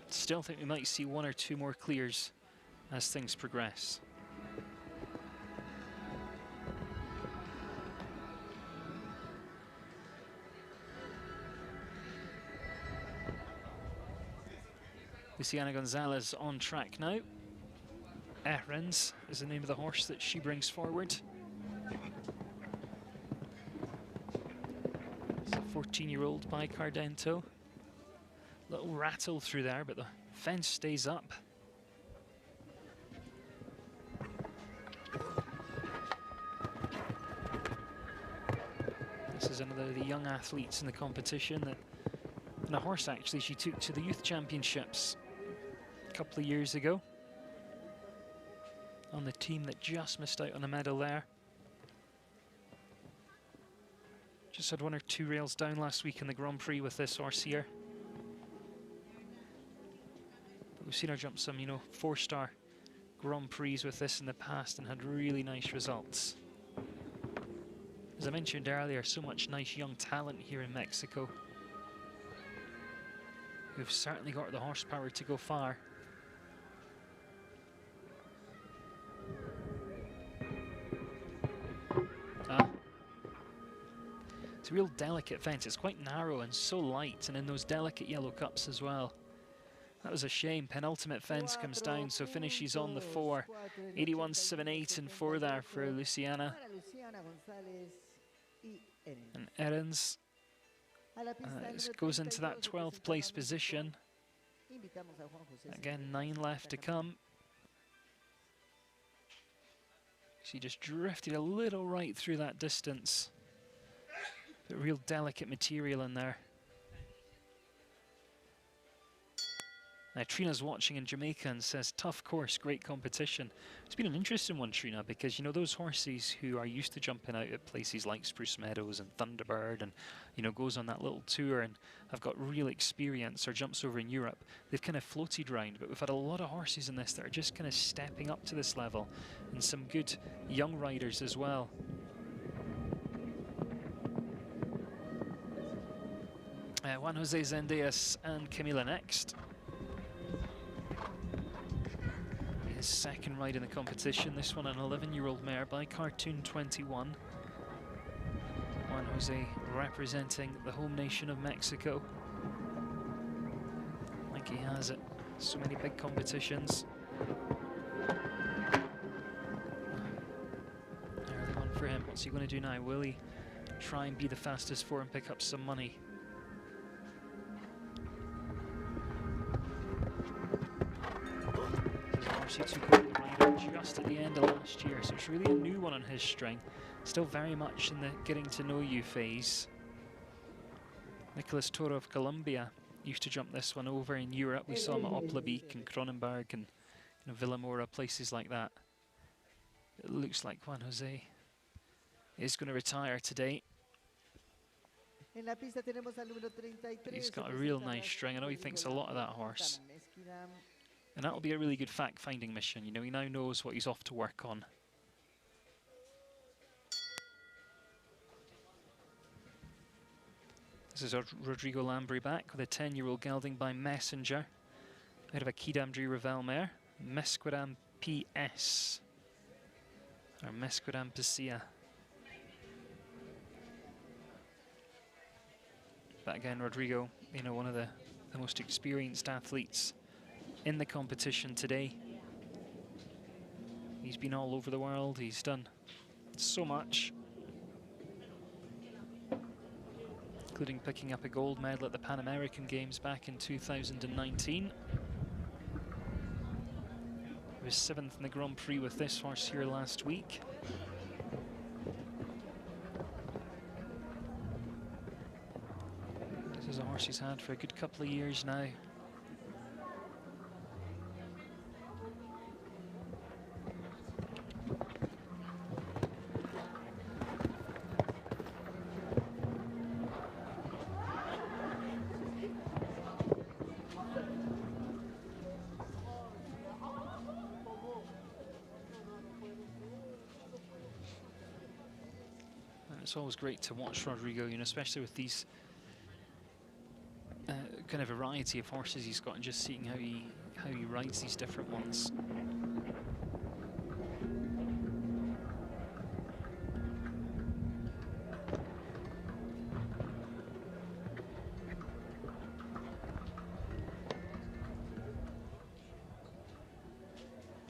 Still think we might see 1 or 2 more clears as things progress. Luciana Gonzalez on track now. Ehrens is the name of the horse that she brings forward. It's a 14-year-old by Cardento. Little rattle through there, but the fence stays up. This is another of the young athletes in the competition, and a horse actually she took to the youth championships a couple of years ago on the team that just missed out on a medal there. Just had 1 or 2 rails down last week in the Grand Prix with this horse here. But we've seen her jump some, 4-star Grand Prix with this in the past and had really nice results. As I mentioned earlier, so much nice young talent here in Mexico who've certainly got the horsepower to go far. It's a real delicate fence. It's quite narrow and so light, and in those delicate yellow cups as well. That was a shame. Penultimate fence comes down, so finishes on the 4. 81.78 and 4 there for Luciana. And Ehrens goes into that 12th place position. Again, 9 left to come. She just drifted a little right through that distance. But real delicate material in there. Now Trina's watching in Jamaica and says, tough course, great competition. It's been an interesting one, Trina, because those horses who are used to jumping out at places like Spruce Meadows and Thunderbird and goes on that little tour and have got real experience or jumps over in Europe, they've kind of floated round, but we've had a lot of horses in this that are just kind of stepping up to this level, and some good young riders as well. Juan Jose Zendejas and Camila next. His second ride in the competition, this one an 11-year-old mare by Cartoon 21. Juan Jose representing the home nation of Mexico, like he has at so many big competitions. Early one for him. What's he going to do now? Will he try and be the fastest four and pick up some money? He took over the rider just at the end of last year, so it's really a new one on his string. Still very much in the getting to know you phase. Nicholas Toro of Colombia used to jump this one over in Europe. We saw him at Oplebeek and Kronenberg and Villamora, places like that. It looks like Juan Jose is going to retire today. He's got a real nice string. I know he thinks a lot of that horse. And that'll be a really good fact-finding mission. He now knows what he's off to work on. This is Rodrigo Lambry back with a 10-year-old gelding by Messenger out of a Kidam Revel mare. Mesquidam GPS. Or Mescorampecia. But again, Rodrigo, you know, one of the most experienced athletes in the competition today. He's been all over the world. He's done so much, including picking up a gold medal at the Pan American Games back in 2019. He was 7th in the Grand Prix with this horse here last week. This is a horse he's had for a good couple of years now. It's always great to watch Rodrigo, you know, especially with these kind of variety of horses he's got, and just seeing how he rides these different ones.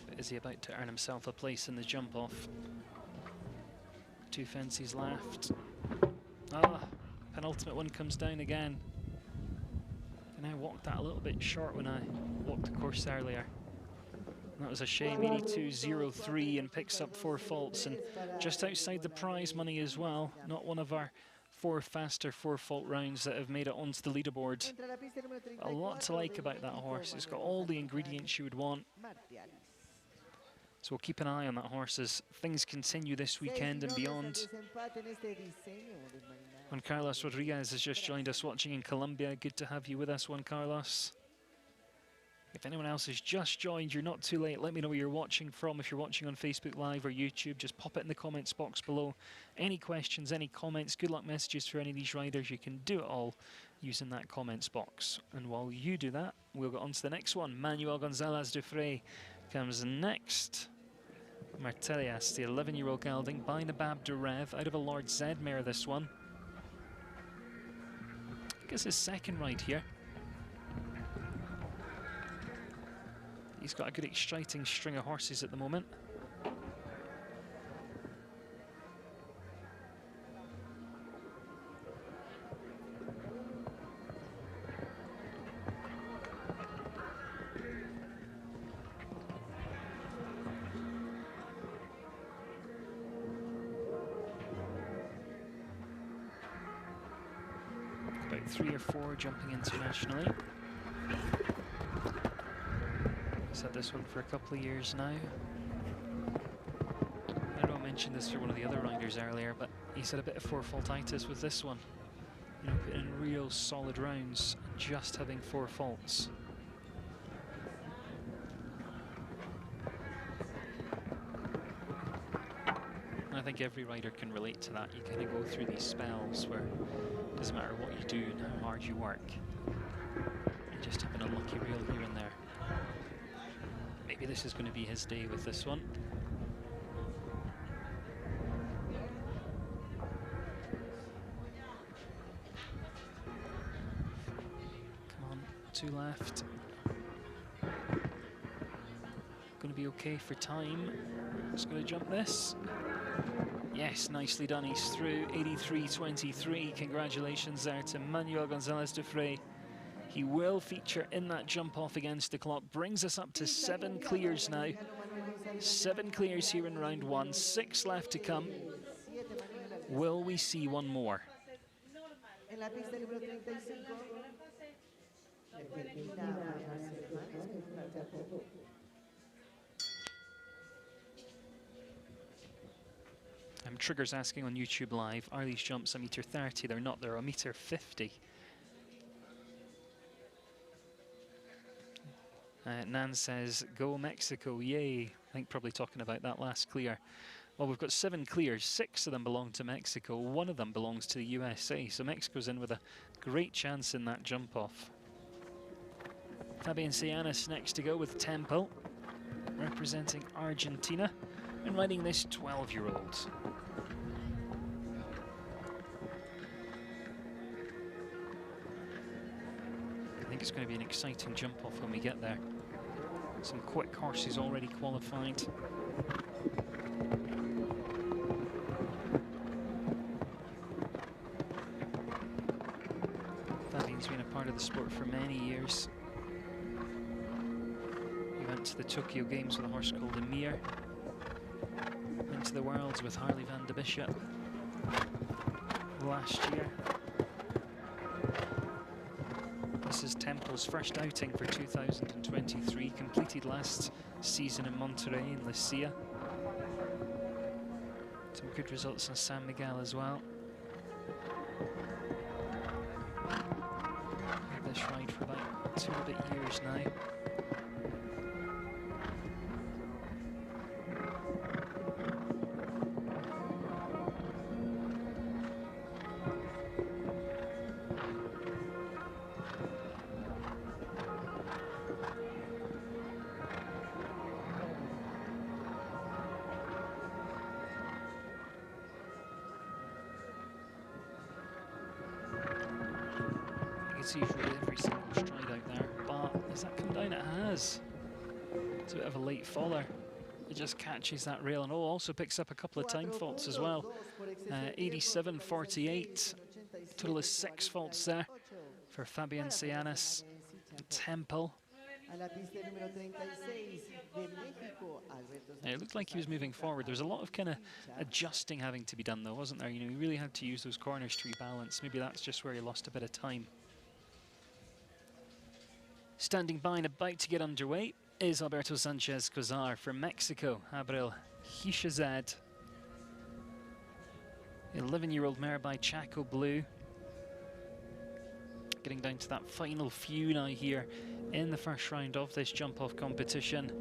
But is he about to earn himself a place in the jump off? 2 fences left. Ah, penultimate one comes down again. And I walked that a little bit short when I walked the course earlier. And that was a shame. 82.03 and picks up 4 faults, and just outside the prize money as well. Not one of our 4 faster 4-fault rounds that have made it onto the leaderboard. A lot to like about that horse. It's got all the ingredients you would want. So we'll keep an eye on that horse as things continue this weekend and beyond. Juan Carlos Rodriguez has just joined us watching in Colombia. Good to have you with us, Juan Carlos. If anyone else has just joined, you're not too late. Let me know where you're watching from. If you're watching on Facebook Live or YouTube, just pop it in the comments box below. Any questions, any comments, good luck messages for any of these riders, you can do it all using that comments box. And while you do that, we'll go on to the next one. Manuel Gonzalez de Frey comes next. Martelias, the 11-year-old gelding, by Nabab de Rev, out of a Lord Z mare, this one. I guess his second ride here. He's got a good exciting string of horses at the moment. About 3 or 4 jumping internationally. He's had this one for a couple of years now. I know I mentioned this for one of the other riders earlier, but he's had a bit of 4-faultitis with this one. You know, putting in real solid rounds, just having 4 faults. And I think every rider can relate to that. You kind of go through these spells where it doesn't matter what you do and how hard you work, you just have an unlucky reel here and there. Maybe this is going to be his day with this one. Come on, 2 left. Going to be okay for time. Just going to jump this. Yes, nicely done. He's through. 83.23. Congratulations there to Manuel Gonzalez de Frey. He will feature in that jump off against the clock. Brings us up to 7 clears now. 7 clears here in round 1. 6 left to come. Will we see one more? Trigger's asking on YouTube Live, are these jumps 1.30 m? They're not, they're 1.50 m. Nan says, go Mexico, yay. I think probably talking about that last clear. Well, we've got 7 clears, 6 of them belong to Mexico, 1 of them belongs to the USA, so Mexico's in with a great chance in that jump off. Fabian Cianis next to go with Tempo. representing Argentina, and riding this 12-year-old. I think it's going to be an exciting jump off when we get there. Some quick horses already qualified. Fabian's been a part of the sport for many years. He went to the Tokyo Games with a horse called Emir. Went to the Worlds with Harley van de Bishop last year. This is Temple's first outing for 2023, completed last season in Monterrey and Lucia. Some good results in San Miguel as well. Had this ride for about 2 and a bit years now. See really every single stride out there, but has that come down? It has. It's a bit of a late faller. It just catches that rail, and also picks up a couple of time faults as well. 87.48. Total is 6 faults there for Fabian Seanes and Temple. It looked like he was moving forward. There was a lot of kind of adjusting having to be done though, wasn't there? You know, he really had to use those corners to rebalance. Maybe that's just where he lost a bit of time. Standing by and about to get underway is Alberto Sanchez Cozar from Mexico, Abril Hishazad. 11-year-old mare by Chaco Blue. Getting down to that final few now here in the first round of this jump-off competition.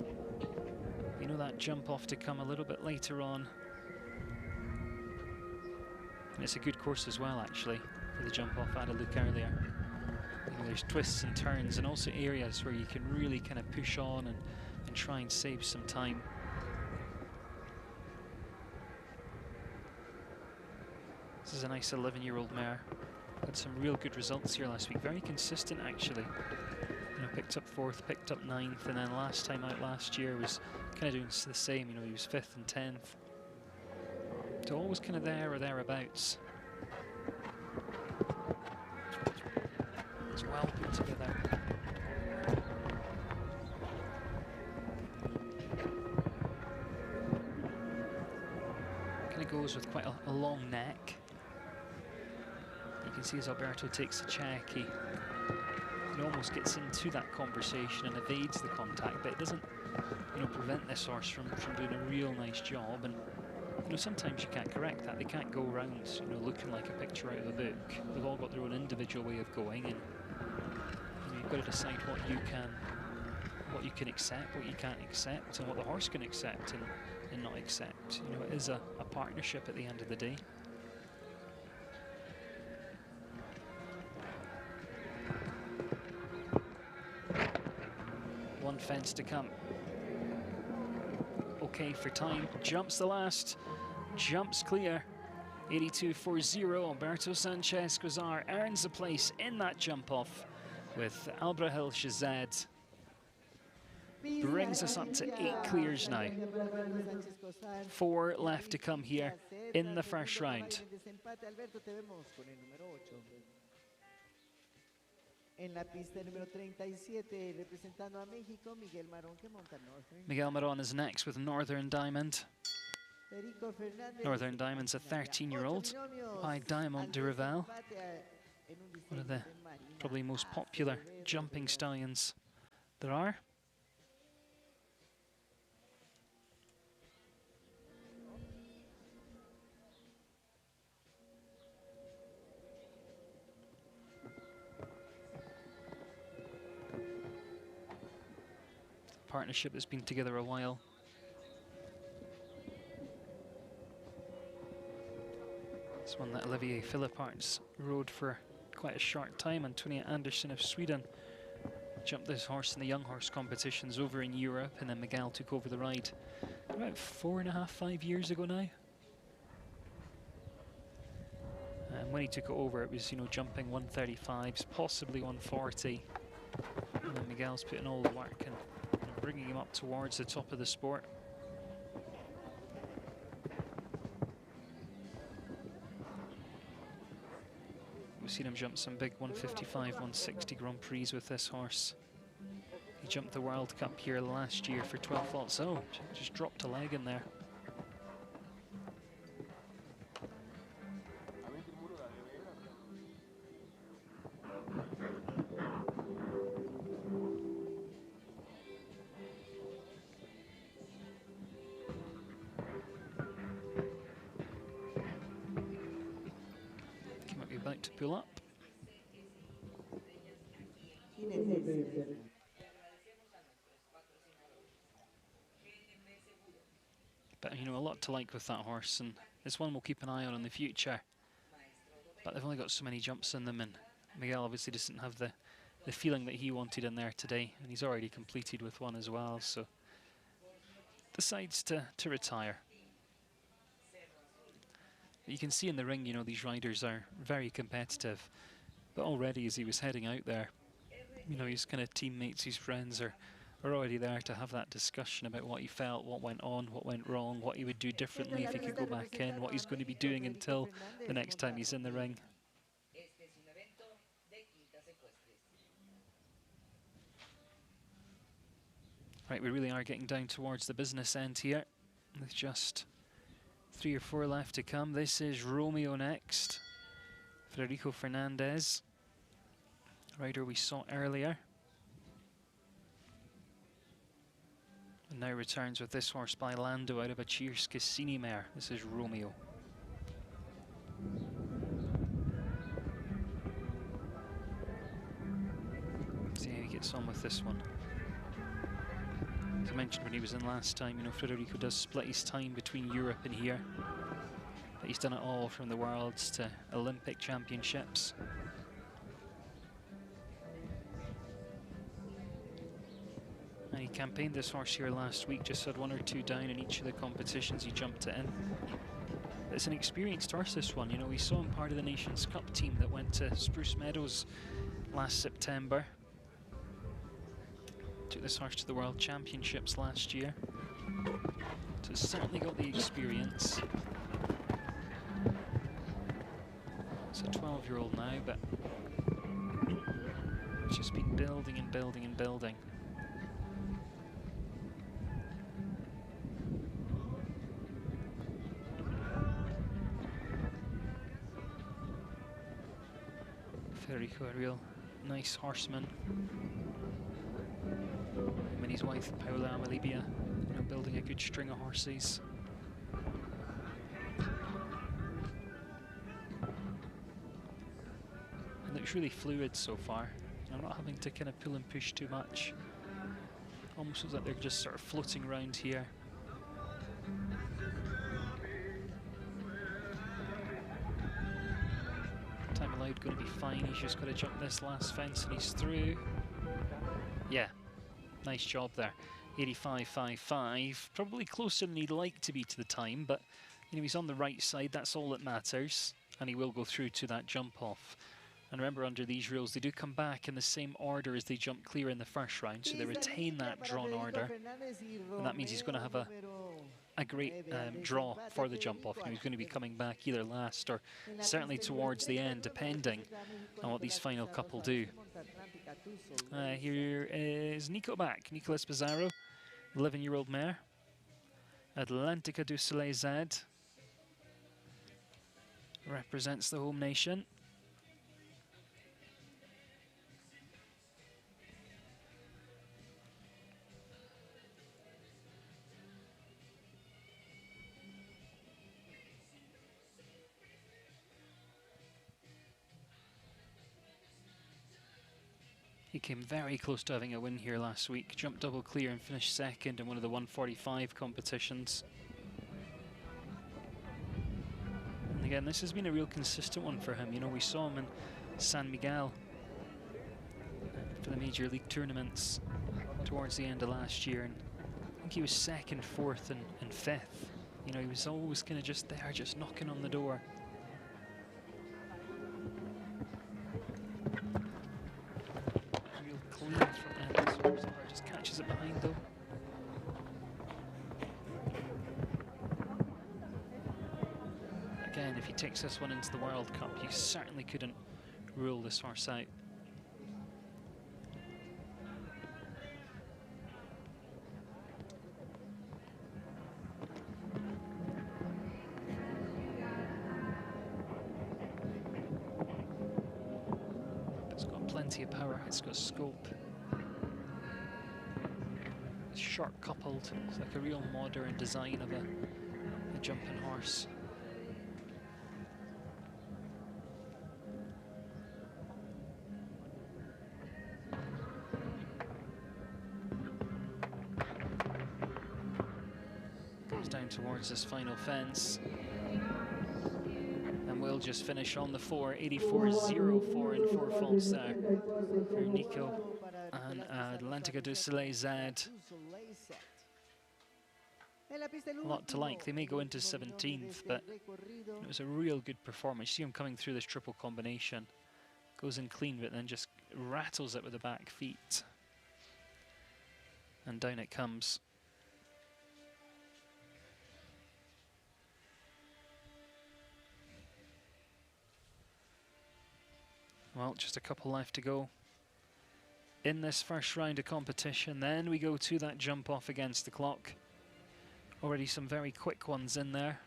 You know that jump-off to come a little bit later on. And it's a good course as well, actually, for the jump-off. I had a look earlier. You know, there's twists and turns and also areas where you can really kind of push on and try and save some time. This is a nice 11-year-old mare. Had some real good results here last week. Very consistent, actually. You know, picked up 4th, picked up 9th, and then last time out last year was kind of doing the same. You know, he was 5th and 10th. So always kind of there or thereabouts. It's well put together. Kind of goes with quite a long neck. You can see as Alberto takes a check, he almost gets into that conversation and evades the contact, but it doesn't, you know, prevent this horse from doing a real nice job. And you know, sometimes you can't correct that. They can't go around, you know, looking like a picture out of a book. They've all got their own individual way of going, and you know, you've got to decide what you can accept, what you can't accept, and what the horse can accept and not accept. You know, it is a partnership at the end of the day. One fence to come. Okay for time, jumps the last, jumps clear. 82.40, Alberto Sanchez Cozar earns a place in that jump off with Albrahil Shazad. Brings us up to 8 clears now. 4 left to come here in the first round. En la pista número 37, representando a México, Miguel Marón, que monta Northern. Miguel Marón is next with Northern Diamond. Northern Diamond's a 13-year-old by Diamond de Revel. One of the probably most popular jumping stallions there are. Partnership that's been together a while. It's one that Olivier Philippart's rode for quite a short time. Antonia Andersson of Sweden Jumped this horse in the young horse competitions over in Europe, and then Miguel took over the ride about 4.5, 5 years ago now. And when he took it over, it was, you know, jumping 135s, possibly 140. And then Miguel's putting all the work and bringing him up towards the top of the sport. We've seen him jump some big 155, 160 Grand Prix with this horse. He jumped the World Cup here last year for 12 faults. Oh, just dropped a leg in there. He might be about to pull up. But, you know, a lot to like with that horse, and it's one we'll keep an eye on in the future. But they've only got so many jumps in them, and Miguel obviously doesn't have the feeling that he wanted in there today, and he's already completed with one as well, so decides to retire. But you can see in the ring, you know, these riders are very competitive, but already as he was heading out there, you know, his kind of teammates, his friends are already there to have that discussion about what he felt, what went on, what went wrong, what he would do differently if he could go back in, what he's going to be doing until the next time he's in the ring. Right, we really are getting down towards the business end here, with just 3 or 4 left to come. This is Romeo next. Federico Fernandez, rider we saw earlier. And now returns with this horse by Lando out of a Cheers Cassini mare. This is Romeo. See how he gets on with this one. As I mentioned when he was in last time, you know, Federico does split his time between Europe and here. But he's done it all from the Worlds to Olympic Championships. And he campaigned this horse here last week, just had 1 or 2 down in each of the competitions he jumped it in. But it's an experienced horse, this one. You know, we saw him part of the Nations Cup team that went to Spruce Meadows last September. Took this horse to the World Championships last year. So it's certainly got the experience. It's a 12-year-old now, but it's just been building and building and building. Federico, a real nice horseman. Him and his wife Paula Amalibia, you know, building a good string of horses. It looks really fluid so far. I'm not having to kind of pull and push too much. Almost looks like they're just sort of floating around here. Time allowed going to be fine. He's just got to jump this last fence and he's through. Yeah, nice job there. 85.55, probably closer than he'd like to be to the time, but you know, he's on the right side, that's all that matters, and he will go through to that jump off. And remember, under these rules, they do come back in the same order as they jump clear in the first round, so they retain that drawn order, and that means he's going to have a great draw for the jump off. You know, he's going to be coming back either last or certainly towards the end, depending on what these final couple do. Here is Nico back, Nicolas Pizarro, 11-year-old mare. Atlantica du Soleil Z represents the home nation. He came very close to having a win here last week. Jumped double clear and finished second in one of the 145 competitions. And again, this has been a real consistent one for him. You know, we saw him in San Miguel for the major league tournaments towards the end of last year, and I think he was second, fourth, and fifth. You know, he was always kind of just there, just knocking on the door. Real clean from end. Just catches it behind though. Again, if he takes this one into the World Cup, he certainly couldn't rule this horse out. It's got plenty of power, it's got scope. It's short coupled, it's like a real modern design of a jumping horse. Down towards this final fence, and we'll just finish on the 4, 84.04 in 4 faults there for Nico and Atlantica du Soleil Z. A lot to like. They may go into 17th, but it was a real good performance. You see him coming through this triple combination, goes in clean, but then just rattles it with the back feet, and down it comes. Well, just a couple left to go in this first round of competition. Then we go to that jump off against the clock. Already some very quick ones in there.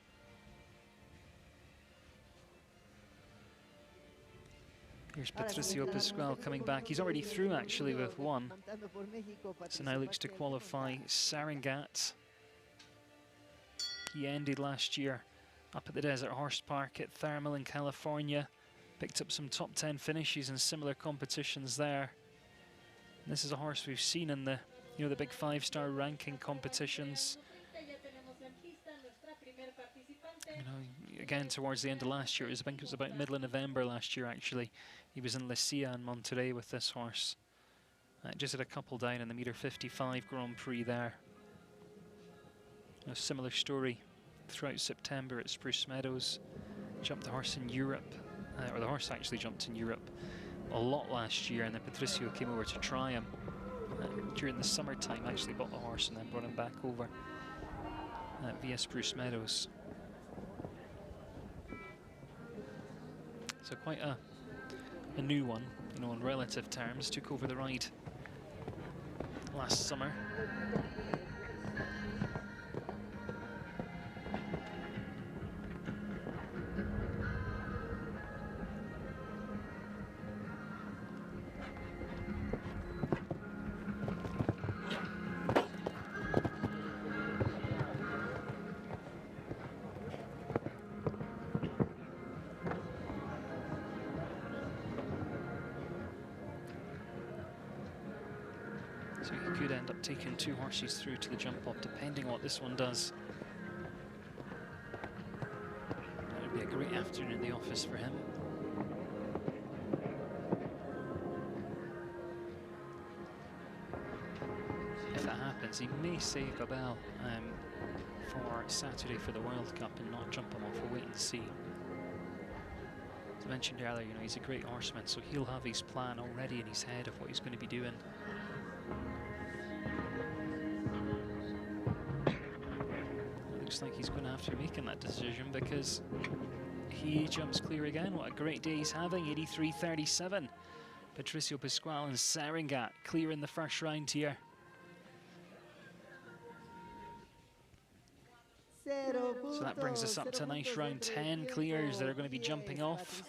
Here's Patricio Pascual coming back. He's already through actually with one. So now looks to qualify Sarangat. He ended last year up at the Desert Horse Park at Thermal in California. Picked up some top 10 finishes in similar competitions there. And this is a horse we've seen in the, you know, the big 5-star ranking competitions. You know, again towards the end of last year, I think it was about middle of November last year actually. He was in Lucia and Monterey with this horse. Just had a couple down in the meter 55 Grand Prix there. A similar story throughout September at Spruce Meadows. Jumped the horse in Europe. Or the horse actually jumped in Europe a lot last year, and then Patricio came over to try him during the summertime. Actually bought the horse and then brought him back over via Spruce Meadows. So quite a new one, you know, in relative terms. Took over the ride last summer. So he could end up taking 2 horses through to the jump off, depending on what this one does. That would be a great afternoon in the office for him. If that happens, he may save Babel for Saturday for the World Cup and not jump him off. We'll wait and see. As I mentioned earlier, you know, he's a great horseman, so he'll have his plan already in his head of what he's going to be doing. Looks like he's going to have to be making that decision because he jumps clear again. What a great day he's having, 83.37. Patricio Pascual and Sarangat clear in the first round here. So that brings us up to nice round 10 clears that are going to be jumping off.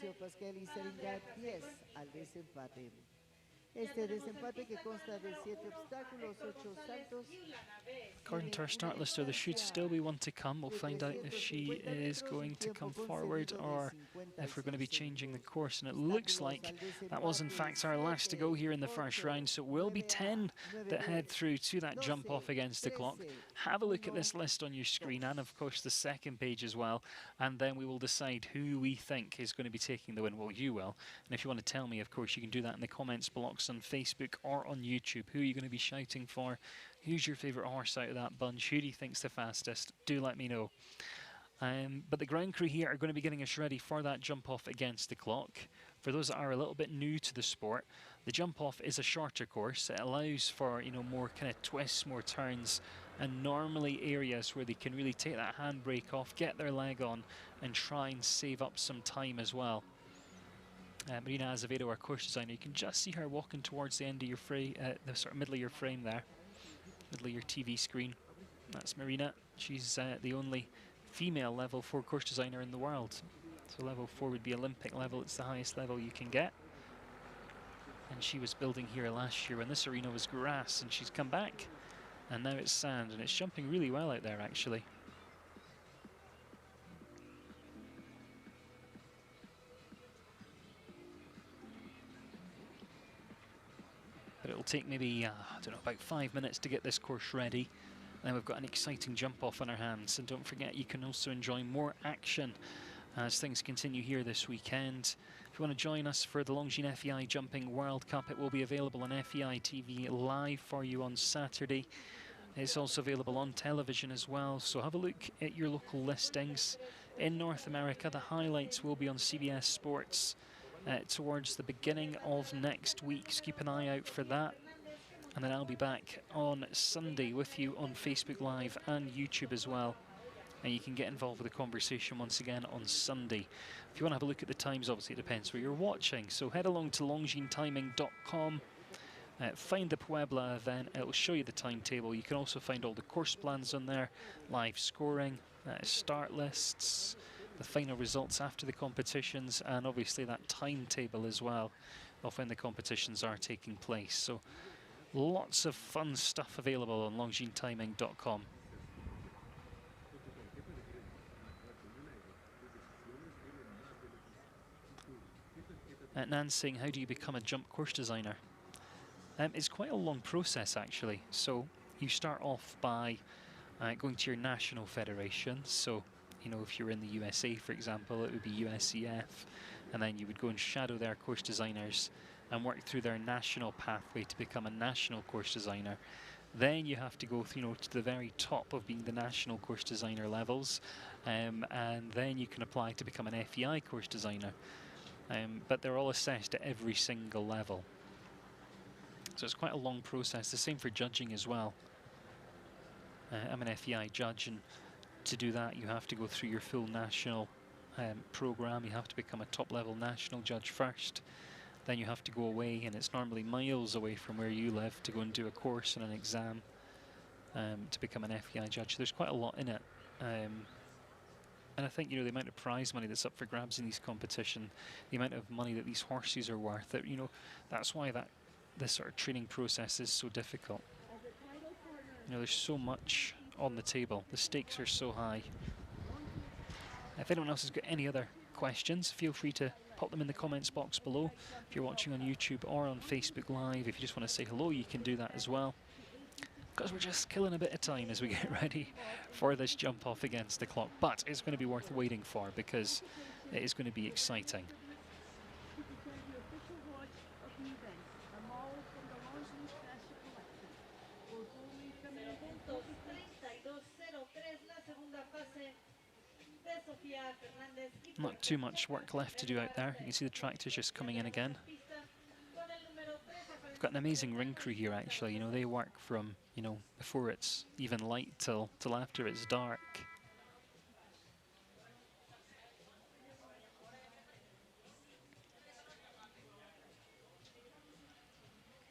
Este desempate que consta de 7 obstáculos, 8 saltos. According to our start list, there should still be one to come. We'll find out if she is going to come forward or if we're going to be changing the course. And it looks like that was in fact our last to go here in the first round. So it will be 10 that head through to that jump off against the clock. Have a look at this list on your screen and of course the second page as well. And then we will decide who we think is going to be taking the win. Well, you will. And if you want to tell me, of course, you can do that in the comments box box on Facebook or on YouTube. Who are you going to be shouting for? Who's your favourite horse out of that bunch? Who do you think's the fastest? Do let me know. But the ground crew here are going to be getting us ready for that jump off against the clock. For those that are a little bit new to the sport, the jump off is a shorter course. It allows for, you know, more kind of twists, more turns, and normally areas where they can really take that handbrake off, get their leg on, and try and save up some time as well. Marina Azevedo, our course designer, you can just see her walking towards the end of your frame, the sort of middle of your frame there, middle of your TV screen. That's Marina. She's the only female level 4 course designer in the world. So level 4 would be Olympic level. It's the highest level you can get. And she was building here last year when this arena was grass, and she's come back and now it's sand, and it's jumping really well out there actually. But it'll take maybe, I don't know, about 5 minutes to get this course ready. Then we've got an exciting jump off on our hands. And don't forget, you can also enjoy more action as things continue here this weekend. If you want to join us for the Longines FEI Jumping World Cup, it will be available on FEI TV live for you on Saturday. It's also available on television as well, so have a look at your local listings. In North America, the highlights will be on CBS Sports towards the beginning of next week, so keep an eye out for that. And then I'll be back on Sunday with you on Facebook Live and YouTube as well. And you can get involved with the conversation once again on Sunday. If you want to have a look at the times, obviously it depends where you're watching. So head along to longinetiming.com, find the Puebla event, it will show you the timetable. You can also find all the course plans on there, live scoring, start lists, the final results after the competitions, and obviously that timetable as well of when the competitions are taking place. So lots of fun stuff available on longinetiming.com. Nan's saying, how do you become a jump course designer? It's quite a long process actually. So you start off by going to your national federation. So, you know, if you're in the USA, for example, it would be USCF, and then you would go and shadow their course designers and work through their national pathway to become a national course designer. Then you have to go, you know, to the very top of being the national course designer levels, and then you can apply to become an FEI course designer. But they're all assessed at every single level. So it's quite a long process. The same for judging as well. I'm an FEI judge, and to do that you have to go through your full national program. You have to become a top-level national judge first. Then you have to go away, and it's normally miles away from where you live, to go and do a course and an exam to become an FEI judge. There's quite a lot in it. And I think, you know, the amount of prize money that's up for grabs in these competitions, the amount of money that these horses are worth, that, you know, that's why this sort of training process is so difficult. You know, there's so much on the table. The stakes are so high. If anyone else has got any other questions, feel free to pop them in the comments box below. If you're watching on YouTube or on Facebook Live, if you just want to say hello, you can do that as well. Because we're just killing a bit of time as we get ready for this jump off against the clock. But it's going to be worth waiting for, because it is going to be exciting. Not too much work left to do out there. You can see the tractors just coming in again. We've got an amazing ring crew here actually. You know, they work from, you know, before it's even light till after it's dark.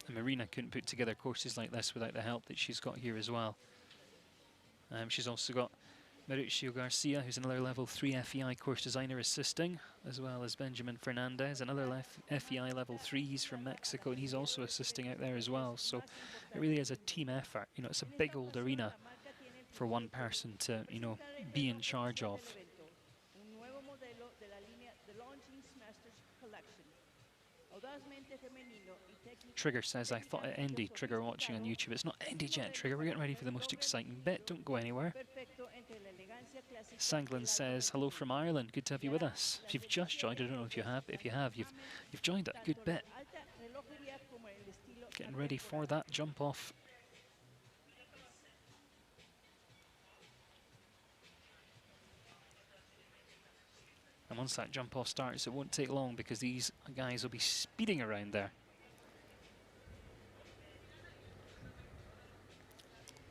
And Marina couldn't put together courses like this without the help that she's got here as well. She's also got Mauricio Garcia, who's another level 3 FEI course designer, assisting, as well as Benjamin Fernandez, another FEI level 3. He's from Mexico, and he's also assisting out there as well. So it really is a team effort. You know, it's a big old arena for one person to, you know, be in charge of. Trigger says, I thought it ended. Trigger watching on YouTube. It's not ended yet, Trigger. We're getting ready for the most exciting bit. Don't go anywhere. Sanglin says, hello from Ireland. Good to have you with us. If you've just joined, I don't know if you have. If you have, you've joined a good bit. Getting ready for that jump off. And once that jump off starts, it won't take long because these guys will be speeding around there.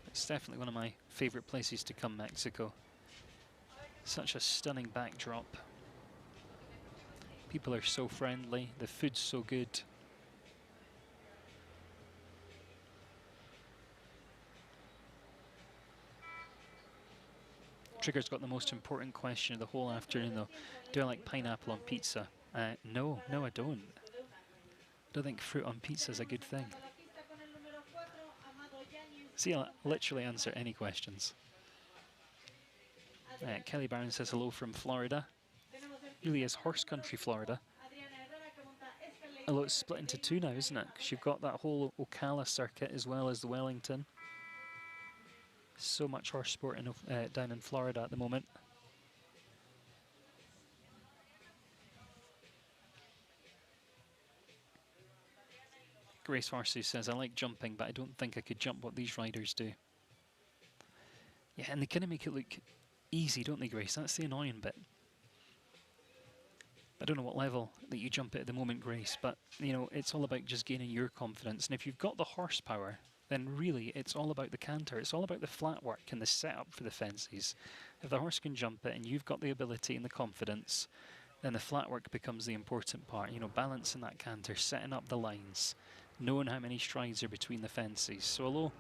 It's definitely one of my favorite places to come, Mexico. Such a stunning backdrop. People are so friendly, the food's so good. Trigger's got the most important question of the whole afternoon though. Do I like pineapple on pizza? No, I don't. I don't think fruit on pizza is a good thing. See, I'll literally answer any questions. Kelly Barron says hello from Florida. Really is horse country, Florida. Although it's split into two now, isn't it? Because you've got that whole Ocala circuit as well as the Wellington. So much horse sport down in Florida at the moment. Grace Horsey says, I like jumping, but I don't think I could jump what these riders do. Yeah, and they kind of make it look easy, don't they, Grace? That's the annoying bit. I don't know what level that you jump at the moment, Grace, but, you know, it's all about just gaining your confidence. And if you've got the horsepower, then really it's all about the canter. It's all about the flat work and the setup for the fences. If the horse can jump it and you've got the ability and the confidence, then the flat work becomes the important part. You know, balancing that canter, setting up the lines, knowing how many strides are between the fences. So although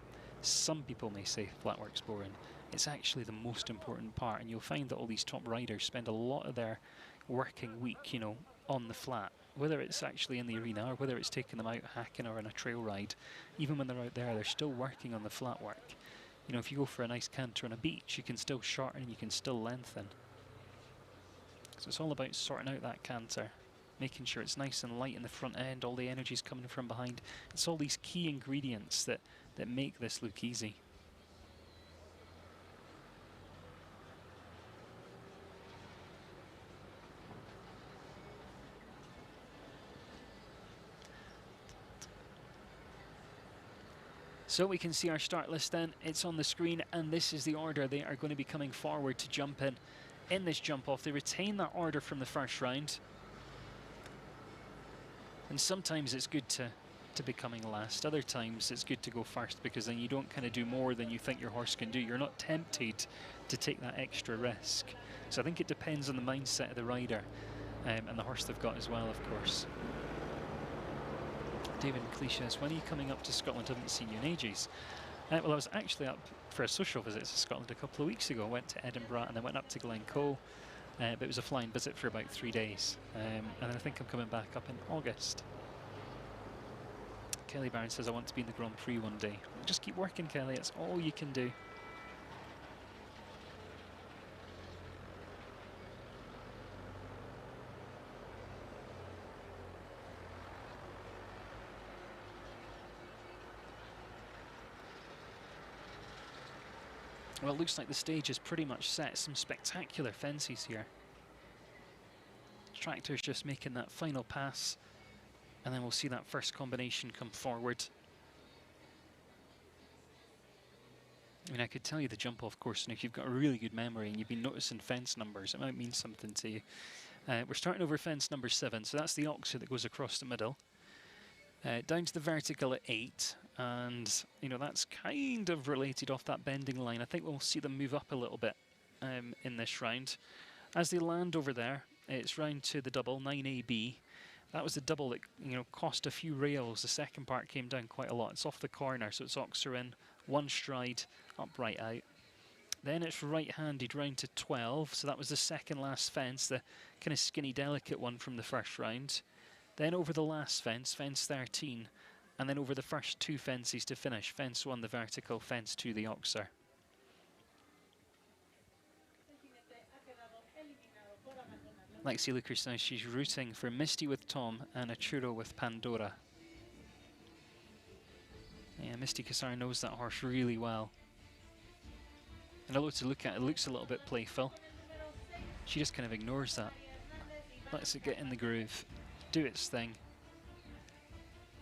some people may say flat work's boring, it's actually the most important part. And you'll find that all these top riders spend a lot of their working week, you know, on the flat, whether it's actually in the arena or whether it's taking them out hacking or on a trail ride. Even when they're out there, they're still working on the flat work. You know, if you go for a nice canter on a beach, you can still shorten, you can still lengthen. So it's all about sorting out that canter, making sure it's nice and light in the front end, all the energy's coming from behind. It's all these key ingredients that make this look easy. So we can see our start list then, it's on the screen, and this is the order they are going to be coming forward to jump in this jump off. They retain that order from the first round. And sometimes it's good to be coming last. Other times it's good to go first because then you don't kind of do more than you think your horse can do. You're not tempted to take that extra risk. So I think it depends on the mindset of the rider and the horse they've got as well, of course. David Cliche says, when are you coming up to Scotland? I haven't seen you in ages. Well, I was actually up for a social visit to Scotland a couple of weeks ago. I went to Edinburgh and then went up to Glencoe. But it was a flying visit for about 3 days. And then I think I'm coming back up in August. Kelly Barron says, I want to be in the Grand Prix one day. Just keep working, Kelly. It's all you can do. Well, it looks like the stage is pretty much set. Some spectacular fences here. Tractor's just making that final pass, and then we'll see that first combination come forward. I mean, I could tell you the jump-off course, and if you've got a really good memory and you've been noticing fence numbers, it might mean something to you. We're starting over fence number 7, so that's the oxer that goes across the middle. Down to the vertical at 8, and you know that's kind of related off that bending line. I think we'll see them move up a little bit in this round. As they land over there, it's round to the double 9AB. That was the double that cost a few rails. The second part came down quite a lot. It's off the corner, so it's oxer in, one stride, upright out. Then it's right-handed round to 12, so that was the second last fence, the kind of skinny, delicate one from the first round. Then over the last fence, fence 13, and then over the first 2 fences to finish. Fence 1, the vertical, fence 2, the oxer. Lexi Lucas says she's rooting for Misty with Tom and a churro with Pandora. Yeah, Misty Cassar knows that horse really well. And although to look at, it looks a little bit playful, she just kind of ignores that. Lets it get in the groove, do its thing.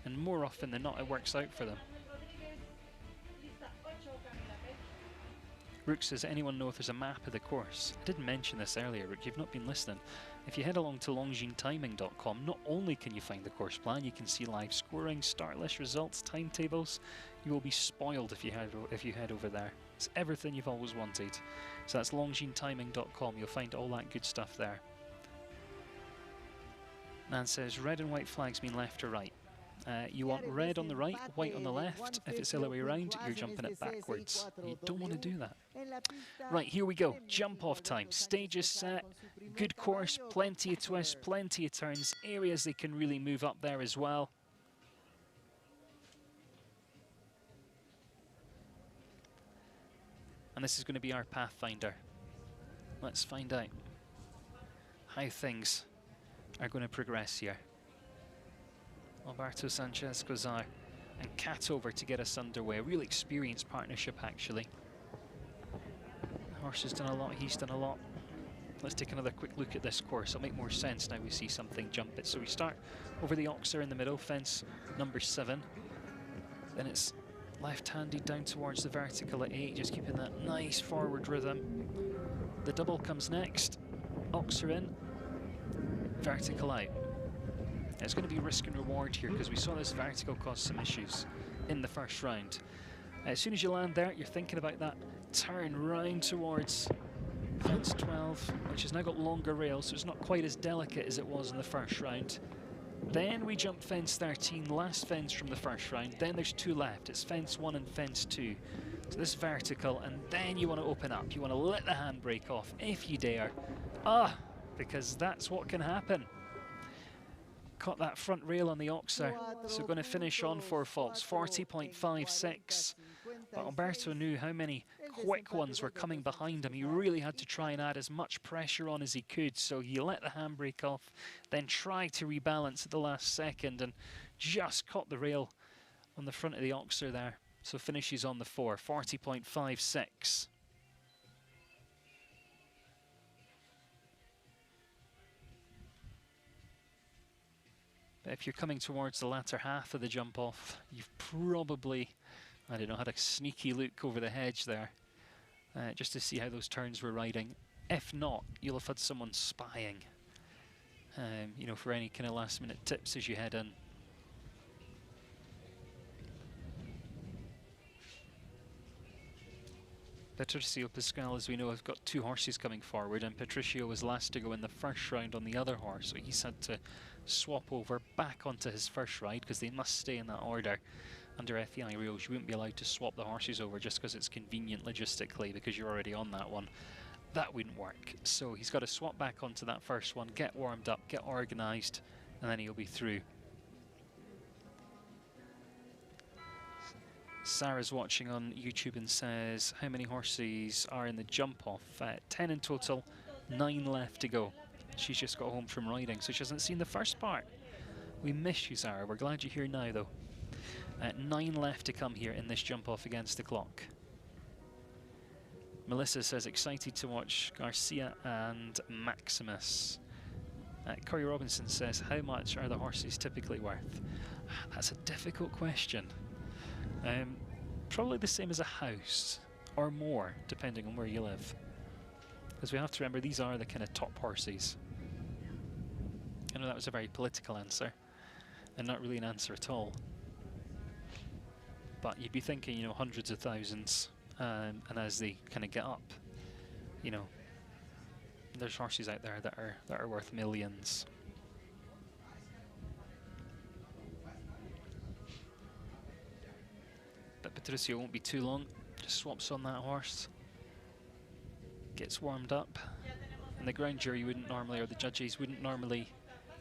And more often than not, it works out for them. Rook says, anyone know if there's a map of the course? I didn't mention this earlier, Rook, you've not been listening. If you head along to longinetiming.com, not only can you find the course plan, you can see live scoring, start list results, timetables. You will be spoiled if you head over there. It's everything you've always wanted. So that's longinetiming.com, you'll find all that good stuff there. Nan says, red and white flags mean left or right. You want red on the right, white on the left. If it's the other way around, you're jumping it backwards. You don't want to do that. Right, here we go. Jump off time. Stage is set. Good course. Plenty of twists, plenty of turns. Areas they can really move up there as well. And this is going to be our Pathfinder. Let's find out how things are going to progress here. Alberto Sanchez Cozar and Cat over to get us underway. A real experienced partnership, actually. The horse has done a lot, he's done a lot. Let's take another quick look at this course. It'll make more sense now we see something jump it. So we start over the Oxer in the middle, fence number 7. Then it's left-handed down towards the vertical at 8, just keeping that nice forward rhythm. The double comes next. Oxer in, vertical out. It's going to be risk and reward here because we saw this vertical cause some issues in the first round. As soon as you land there, you're thinking about that turn round towards fence 12, which has now got longer rails, so it's not quite as delicate as it was in the first round. Then we jump fence 13, last fence from the first round. Then there's 2 left. It's fence 1 and fence 2. So this vertical, and then you want to open up. You want to let the handbrake off if you dare. Because that's what can happen. Caught that front rail on the Oxer, so going to finish on 4 faults, 40.56. But Alberto knew how many quick ones were coming behind him. He really had to try and add as much pressure on as he could, so he let the handbrake off, then tried to rebalance at the last second and just caught the rail on the front of the Oxer there. So finishes on the 4, 40.56. But if you're coming towards the latter half of the jump off, you've probably, I don't know, had a sneaky look over the hedge there, just to see how those turns were riding. If not, you'll have had someone spying, you know, for any kind of last minute tips as you head in. Patricio Pascal, as we know, has got 2 horses coming forward, and Patricio was last to go in the first round on the other horse, so he's had to swap over back onto his first ride because they must stay in that order. Under FEI rules, you wouldn't be allowed to swap the horses over just because it's convenient logistically because you're already on that one. That wouldn't work, so he's got to swap back onto that first one, get warmed up, get organised, and then he'll be through. Sarah's watching on YouTube and says, how many horses are in the jump off? 10 in total, 9 left to go. She's just got home from riding, so she hasn't seen the first part. We miss you, Sarah. We're glad you're here now, though. 9 left to come here in this jump off against the clock. Melissa says, excited to watch Garcia and Maximus. Corey Robinson says, how much are the horses typically worth? That's a difficult question. Probably the same as a house, or more, depending on where you live. Because we have to remember, these are the kind of top horses. I know that was a very political answer, and not really an answer at all. But you'd be thinking, you know, hundreds of thousands, and as they kind of get up, you know, there's horses out there that are worth millions. But Patricio won't be too long, just swaps on that horse, gets warmed up, and the ground jury wouldn't normally, or the judges wouldn't normally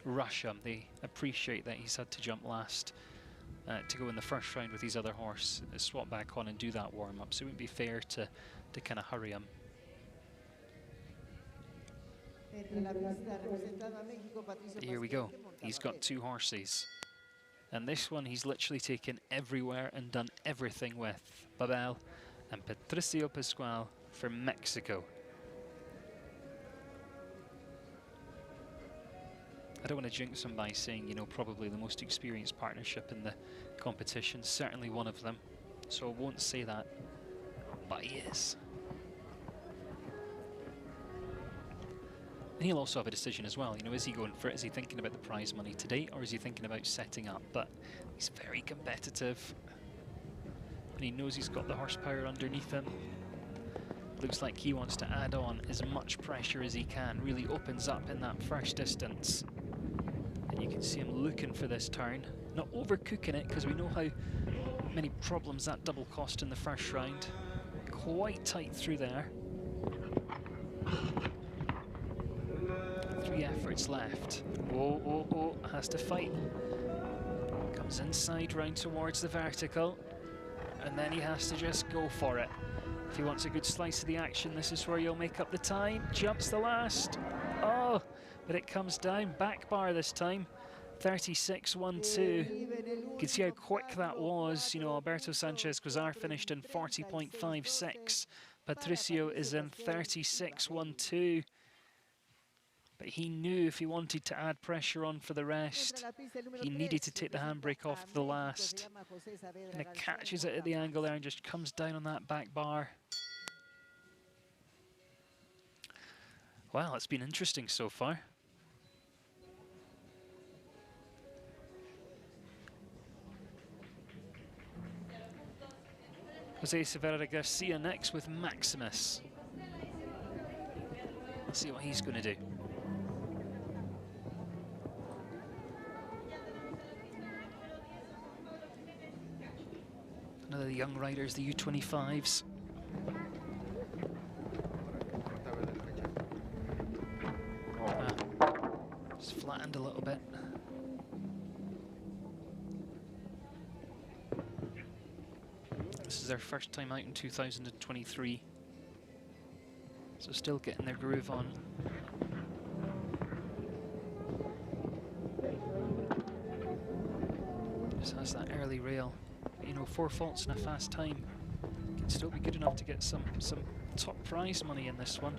rush him. They appreciate that he's had to jump last to go in the first round with his other horse, swap back on and do that warm up, so it wouldn't be fair to kind of hurry him. Here we go, he's got 2 horses. And this one he's literally taken everywhere and done everything with. Babel and Patricio Pascual from Mexico. I don't want to jinx him by saying, you know, probably the most experienced partnership in the competition, certainly one of them. So I won't say that, but he is. And he'll also have a decision as well, you know, is he going for it? Is he thinking about the prize money today, or is he thinking about setting up? But he's very competitive, and he knows he's got the horsepower underneath him. Looks like he wants to add on as much pressure as he can, really opens up in that first distance. And you can see him looking for this turn, not overcooking it, because we know how many problems that double cost in the first round. Quite tight through there. 3 efforts left. Oh, has to fight. Comes inside, round towards the vertical, and then he has to just go for it. If he wants a good slice of the action, this is where he'll make up the time. Jumps the last. Oh, but it comes down. Back bar this time. 36.12. You can see how quick that was. You know, Alberto Sanchez Quasar finished in 40.56. Patricio is in 36.12. But he knew if he wanted to add pressure on for the rest, he needed to take the handbrake off the last. And it catches it at the angle there and just comes down on that back bar. Wow, it's been interesting so far. Jose Severa Garcia next with Maximus. Let's see what he's going to do. Another of the young riders, the U25s. Just flattened a little bit. This is their first time out in 2023. So still getting their groove on. Just has that early rail. But, you know, 4 faults in a fast time can still be good enough to get some top prize money in this one.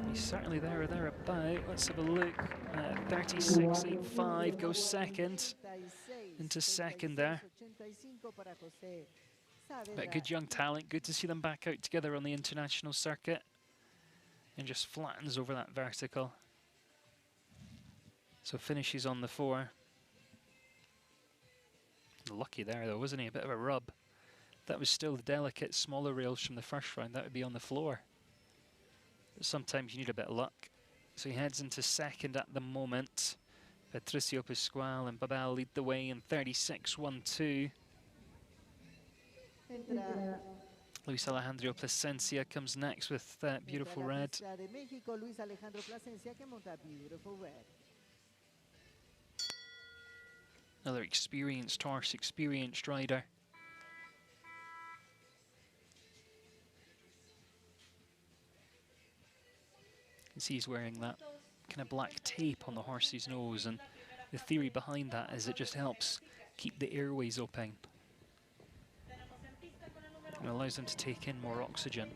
He's certainly there or thereabout. Let's have a look. 36.85 goes second. Into second there. But good young talent. Good to see them back out together on the international circuit. And just flattens over that vertical. So finishes on the 4. Lucky there though, wasn't he? A bit of a rub. That was still the delicate, smaller rails from the first round. That would be on the floor. But sometimes you need a bit of luck. So he heads into second at the moment. Patricio Pascual and Babel lead the way in 36.12. Luis Alejandro Plasencia comes next with Beautiful Red. Another experienced horse, experienced rider. You can see he's wearing that kind of black tape on the horse's nose, and the theory behind that is it just helps keep the airways open. It allows them to take in more oxygen.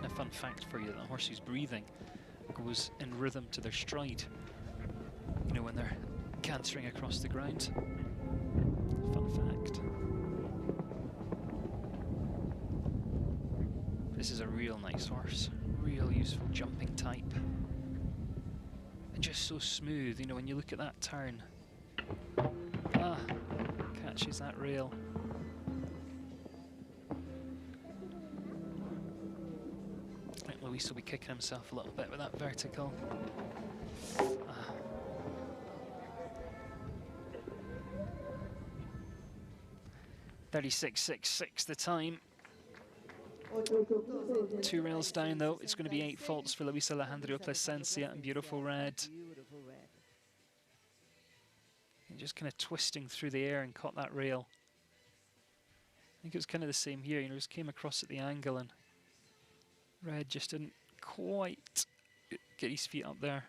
A fun fact for you, that the horse's breathing goes in rhythm to their stride, you know, when they're cantering across the ground. Fun fact. This is a real nice horse, real useful jumping type. And just so smooth, you know, when you look at that turn. Catches that rail. I think Luis will be kicking himself a little bit with that vertical. 36.66 the time. 2 rails down though, it's going to be 8 faults for Luis Alejandro Plasencia and Beautiful Red. And just kind of twisting through the air and caught that rail. I think it was kind of the same here, you know, just came across at the angle and Red just didn't quite get his feet up there.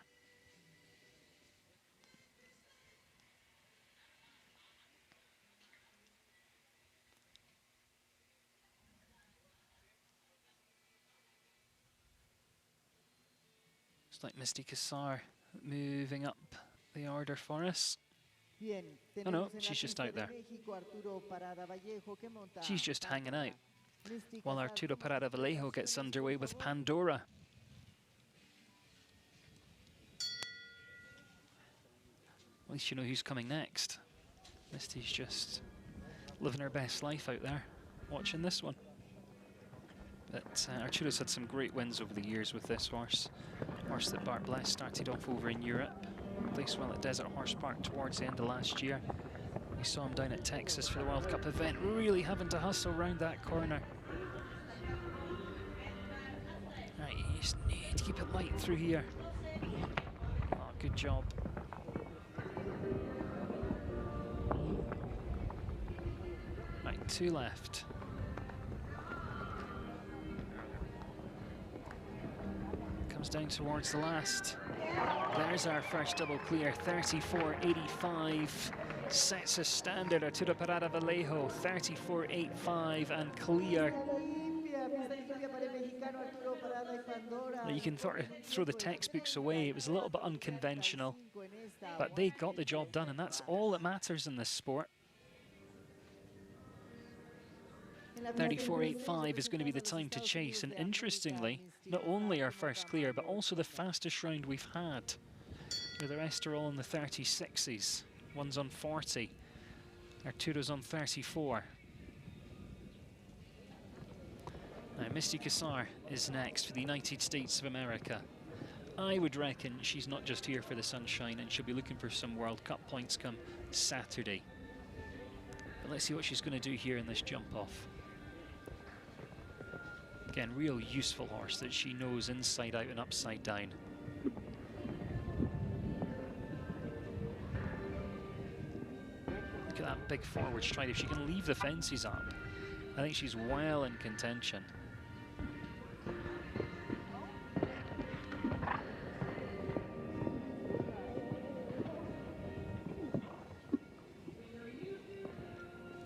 Looks like Misty Cassar moving up the order for us. Bien, Oh no, tenemos en la she's just pista out de there. México Arturo Parada Vallejo que monta She's just hanging out. Pandora. Misty While Casar, Arturo tus Parada Vallejo gets explicaciones, underway por with favor. Pandora. At least you know who's coming next. Misty's just living her best life out there, watching this one. But Arturo's had some great wins over the years with this horse. Horse that Bart Bless started off over in Europe. Placed well at Desert Horse Park towards the end of last year. We saw him down at Texas for the World Cup event, really having to hustle round that corner. Right, you just need to keep it light through here. Oh, good job. Right, 2 left. Comes down towards the last. There's our first double clear, 34.85. Sets a standard, Arturo Parada Vallejo, 34.85 and clear. You can throw the textbooks away, it was a little bit unconventional, but they got the job done, and that's all that matters in this sport. 34.85 is going to be the time to chase, and interestingly, not only our first clear, but also the fastest round we've had. The rest are all in the 36s. One's on 40. Arturo's on 34. Now, Misty Cassar is next for the United States of America. I would reckon she's not just here for the sunshine, and she'll be looking for some World Cup points come Saturday. But let's see what she's going to do here in this jump-off. Again, real useful horse that she knows inside out and upside down. Look at that big forward stride. If she can leave the fences up, I think she's well in contention.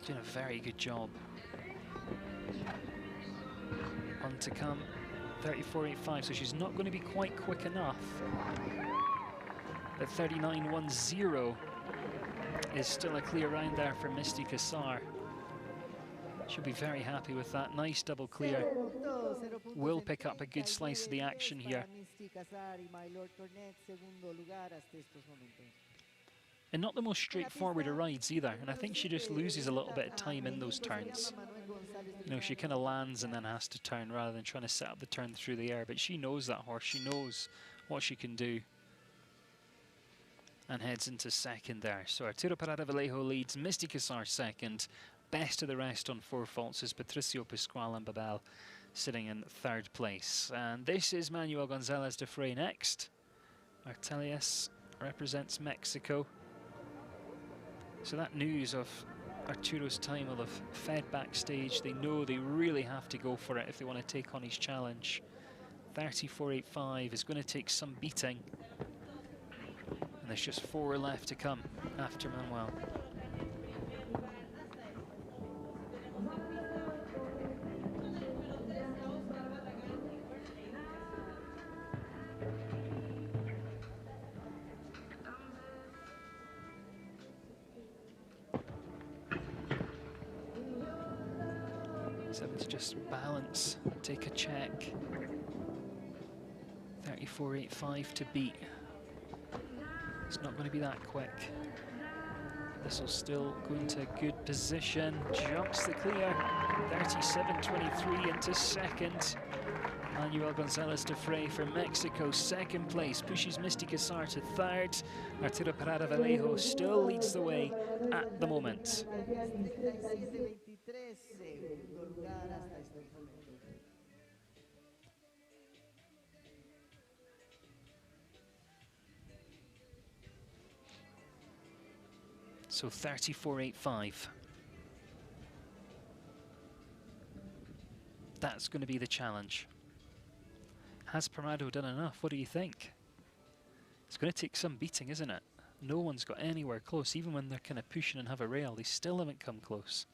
Doing a very good job. On to come, 34.85, so she's not going to be quite quick enough. But 39.10 is still a clear round there for Misty Cassar. She'll be very happy with that. Nice double clear. Will pick up a good slice of the action here. And not the most straightforward of rides either, and I think she just loses a little bit of time in those turns. You know, she kind of lands and then has to turn rather than trying to set up the turn through the air, but she knows that horse, she knows what she can do. And heads into second there. So Arturo Parada Vallejo leads, Misty Cassar second. Best of the rest on 4 faults is Patricio Pascual and Babel sitting in third place. And this is Manuel Gonzalez de Frey next. Artelius represents Mexico. So that news of Arturo's time will have fed backstage. They know they really have to go for it if they want to take on his challenge. 34.85 is going to take some beating. And there's just 4 left to come after Manuel. Seven's just balance, take a check. 34.85 to beat. It's not going to be that quick. This will still go into a good position. Jumps the clear. 37.23 into second. Manuel Gonzalez de Frey from Mexico, second place. Pushes Misty Cassar to third. Arturo Parada Vallejo still leads the way at the moment. So 34.85. That's going to be the challenge. Has Parado done enough? What do you think? It's going to take some beating, isn't it? No one's got anywhere close. Even when they're kind of pushing and have a rail, they still haven't come close.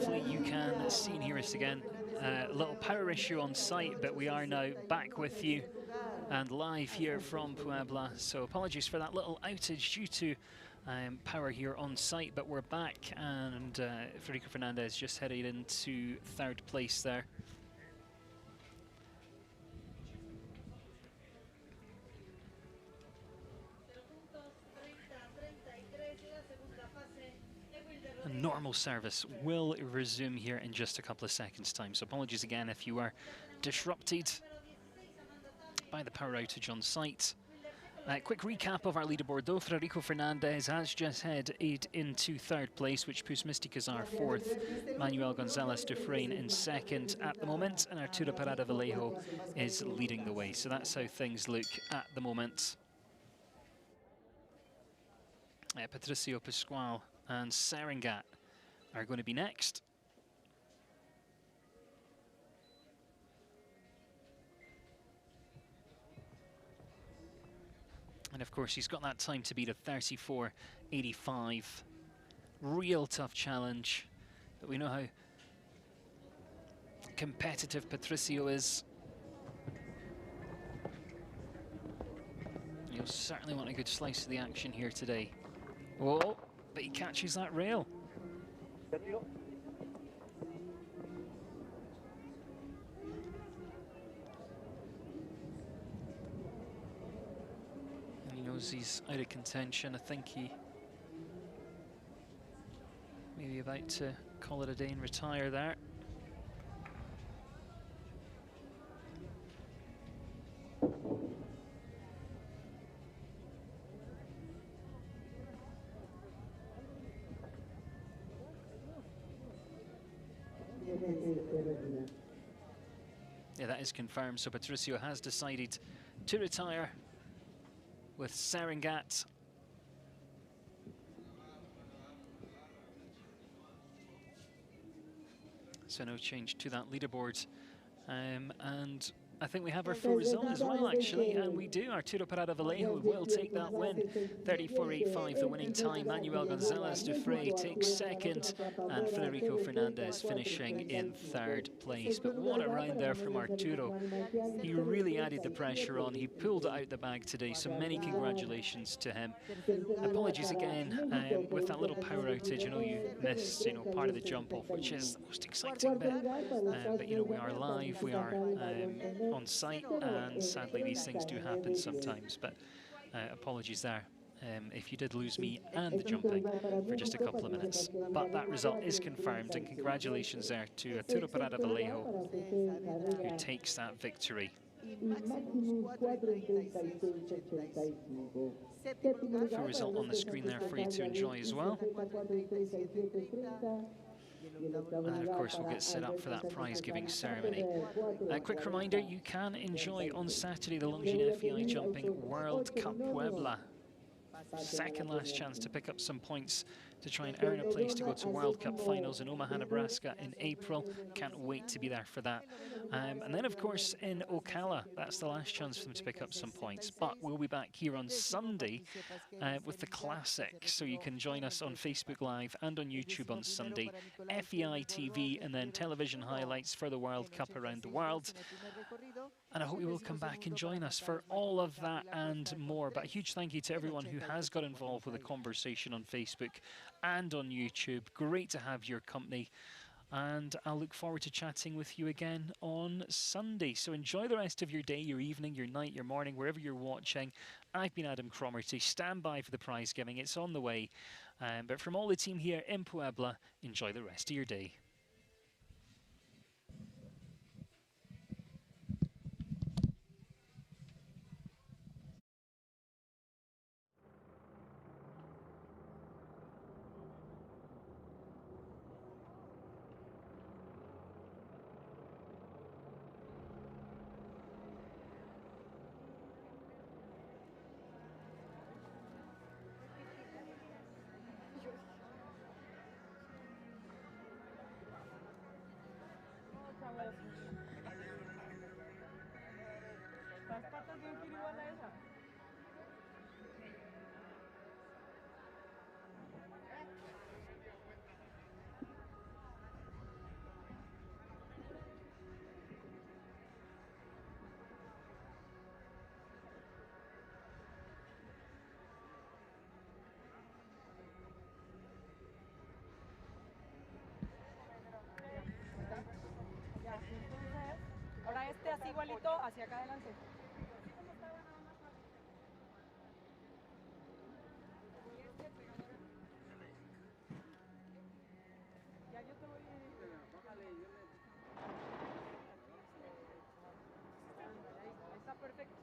hopefully you can see and hear us again. A little power issue on site, but we are now back with you and live here from Puebla. So apologies for that little outage due to power here on site, but we're back, and Federico Fernandez just headed into third place there. A normal service will resume here in just a couple of seconds' time. So apologies again if you are disrupted by the power outage on site. Quick recap of our leaderboard though. Federico Fernandez has just headed into third place, which puts Misty Cazar fourth, Manuel Gonzalez Dufresne in second at the moment, and Arturo Parada Vallejo is leading the way. So that's how things look at the moment. Patricio Pascual and Seringat are going to be next. And of course, he's got that time to beat a 34.85. Real tough challenge, but we know how competitive Patricio is. He'll certainly want a good slice of the action here today. Oh, but he catches that rail. And he knows he's out of contention. I think he may be about to call it a day and retire there. Yeah, that is confirmed. So Patricio has decided to retire with Seringat. So no change to that leaderboard. And I think we have our full result as well, actually, and we do. Arturo Parada Vallejo will take that win. 34.85 the winning time. Manuel Gonzalez Dufresne takes second, and Federico Fernandez finishing in third place. But what a round there from Arturo. He really added the pressure on. He pulled it out the bag today, so many congratulations to him. Apologies again with that little power outage. I know you missed, part of the jump off, which is the most exciting bit. But we are live, we are on site, and sadly these things do happen sometimes. But apologies there if you did lose me and the jumping for just a couple of minutes. But that result is confirmed, and congratulations there to Arturo Parada Vallejo, who takes that victory. Full result on the screen there for you to enjoy as well. And of course we'll get set up for that prize giving ceremony. A quick reminder, you can enjoy on Saturday the Longines FEI Jumping World Cup Puebla. Second last chance to pick up some points to try and earn a place to go to World Cup finals in Omaha, Nebraska in April. Can't wait to be there for that. And then of course in Ocala, that's the last chance for them to pick up some points. But we'll be back here on Sunday with the Classic. So you can join us on Facebook Live and on YouTube on Sunday. FEI TV and then television highlights for the World Cup around the world. And I hope you will come back and join us for all of that and more. But a huge thank you to everyone who has got involved with the conversation on Facebook and on YouTube. Great to have your company. And I'll look forward to chatting with you again on Sunday. So enjoy the rest of your day, your evening, your night, your morning, wherever you're watching. I've been Adam Cromarty. Stand by for the prize giving. It's on the way. But from all the team here in Puebla, enjoy the rest of your day. Las patas de un giro igual a esa. igualito hacia acá adelante. Ya yo te voy a... Ahí está perfecto.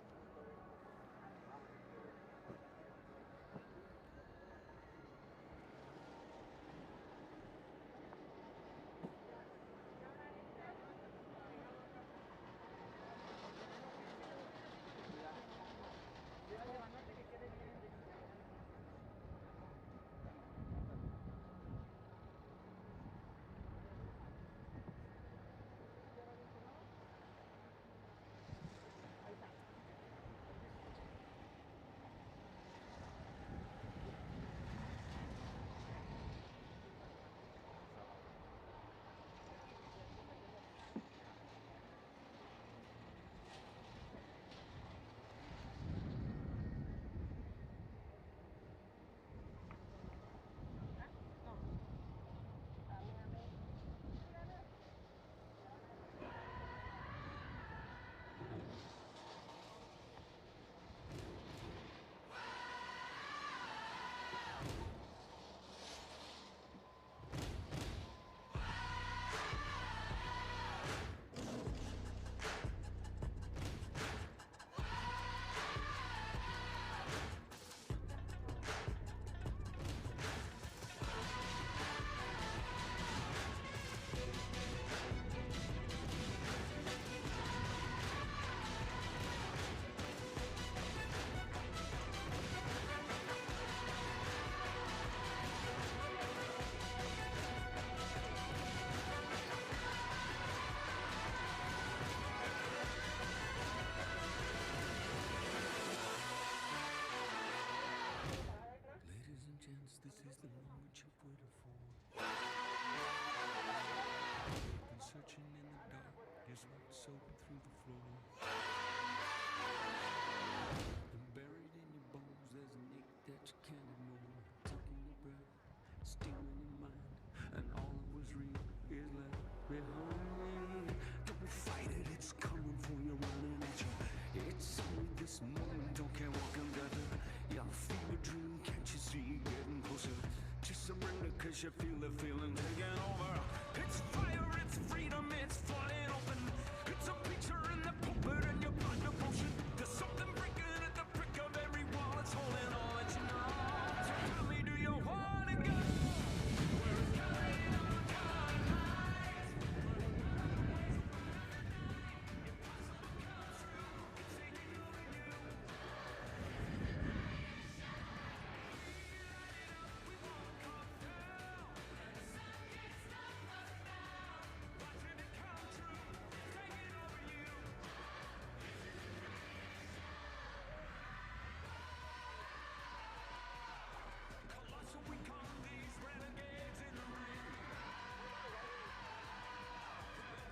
You feel the feeling taking over. It's fire, it's freedom, it's flying open. It's a picture in the pulpit and your blood devotion. There's something breaking at the brick of every wall. It's holding all that you know. So tell me, do you want to go? Where it's coming on, God hides. Impossible come true. It's taking over you. We won't come down. The sun can't stop us now. Watching it come true. It's taking over you. Colossal we come, these renegades in the ring.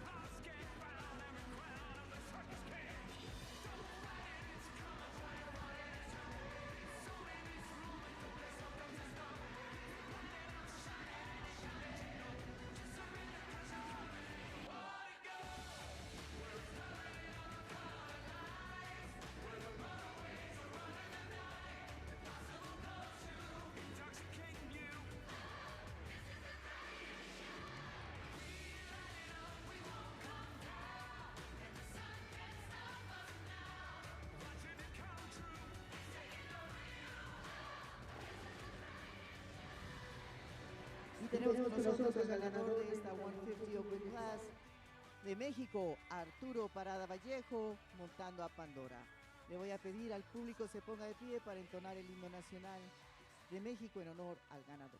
Lost get found, every crown of the circus king. Don't fight it, it's coming for you, running it's coming. So in this room, and don't let something to stop. Running out, shining, and you shine it, you know. Just surrender, 'cause you're coming. Want to go where it's coming on, calling lights. Where the runaways are running the night. Impossible comes true, intoxicating you. Y tenemos con nosotros al ganador de esta 150 Open Class de México, Arturo Parada Vallejo, montando a Pandora. Le voy a pedir al público se ponga de pie para entonar el himno nacional de México en honor al ganador.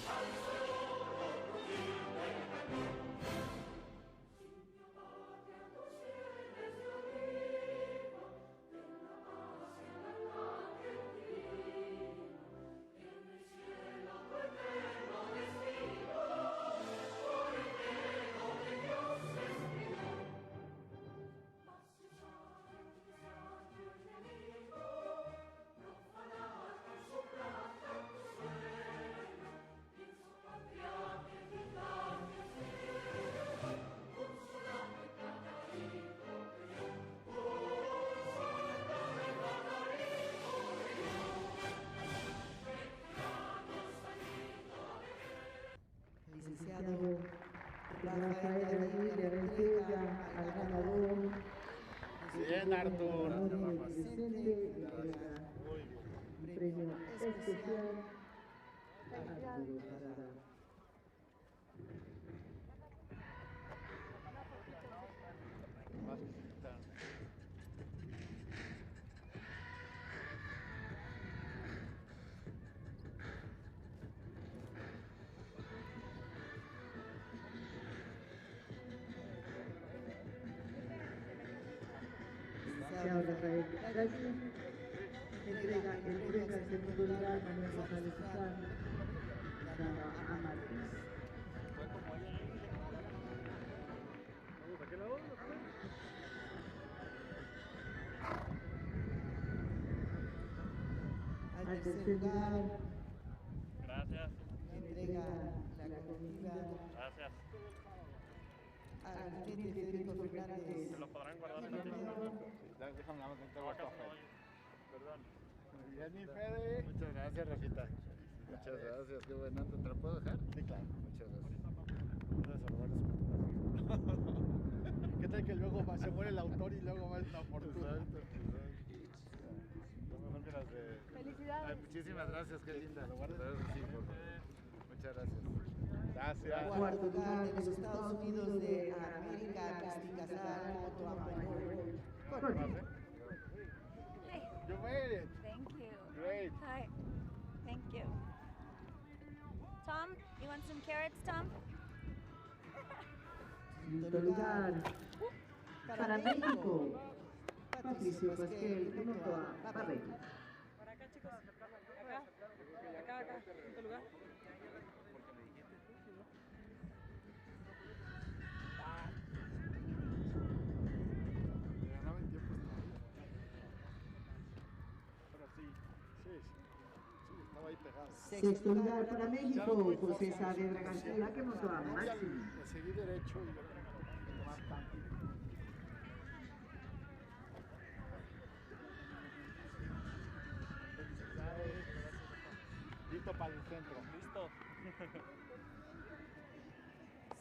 Al ganadores presente, entrega un premio especial a Arturo Parada. Licenciado Rafael Galli entrega el premio al segundo lugar Manuel González Susán, dando a Martins. Al tercer lugar, Gracias. entrega la comitiva Gracias. al teniente Federico Fernández. Se lo podrán guardar en la Déjame nada más te No, acaso no hay. Perdón. Bien, mi Fede. Muchas gracias, Rafita. Muchas gracias, qué buena onda. ¿Te la puedo dejar? Sí, claro. Muchas gracias. Gracias a robar ese. ¿Qué tal que luego se muere el autor y luego va una fortuna? Exacto, Lo mejor que las de... Felicidades. Ay, muchísimas gracias, qué linda. Lo guardas así, por favor. Muchas gracias. Gracias. Cuarto lugar de los Estados Unidos de América, Cristina Casar, Otto Amparo. You made it. Thank you. Great. Hi. Thank you. Tom, you want some carrots, Tom? Quinto lugar para México, Patricio Pasquel junto a Barreto. Para acá, chicos. Acá. En tu lugar. Le ganaba en tiempos. Pero sí, estaba ahí pegado. Sexto lugar para México, José Saavedra García, que montó a Máximo. Le seguí derecho y más tanto. Listo para el centro. Listo.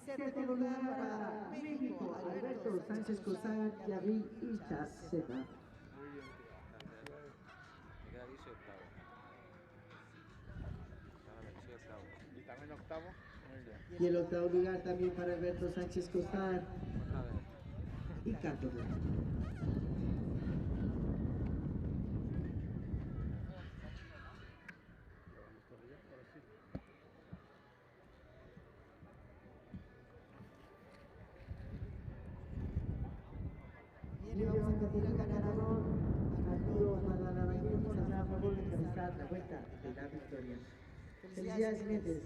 Séptimo lugar para México, Alberto Sánchez Cosar, Yavi y Chaceta. Muy bien. Queda 10 octavo. Y también octavo. Muy bien. Y el octavo lugar también para Alberto Sánchez Cosar Otra vez. y Cato. Bien, le vamos a pedir al ganador, Arturo Parada, vamos a hacer a favor de encabezar la vuelta de la victoria. Felicidades, jinetes.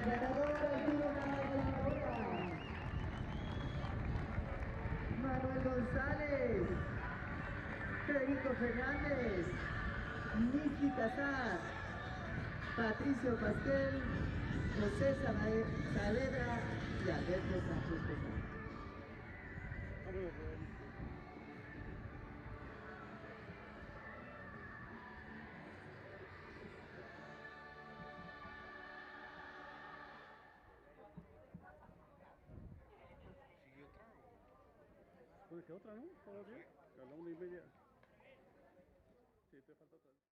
Ganador Arturo Parada, Manuel González, Federico Fernández, Nicky Casar, Patricio Pastel, José Saavedra y Alberto Sánchez Cosar. Pues que otra, ¿no? Todavía. A la 1:30. Sí, te falta otra.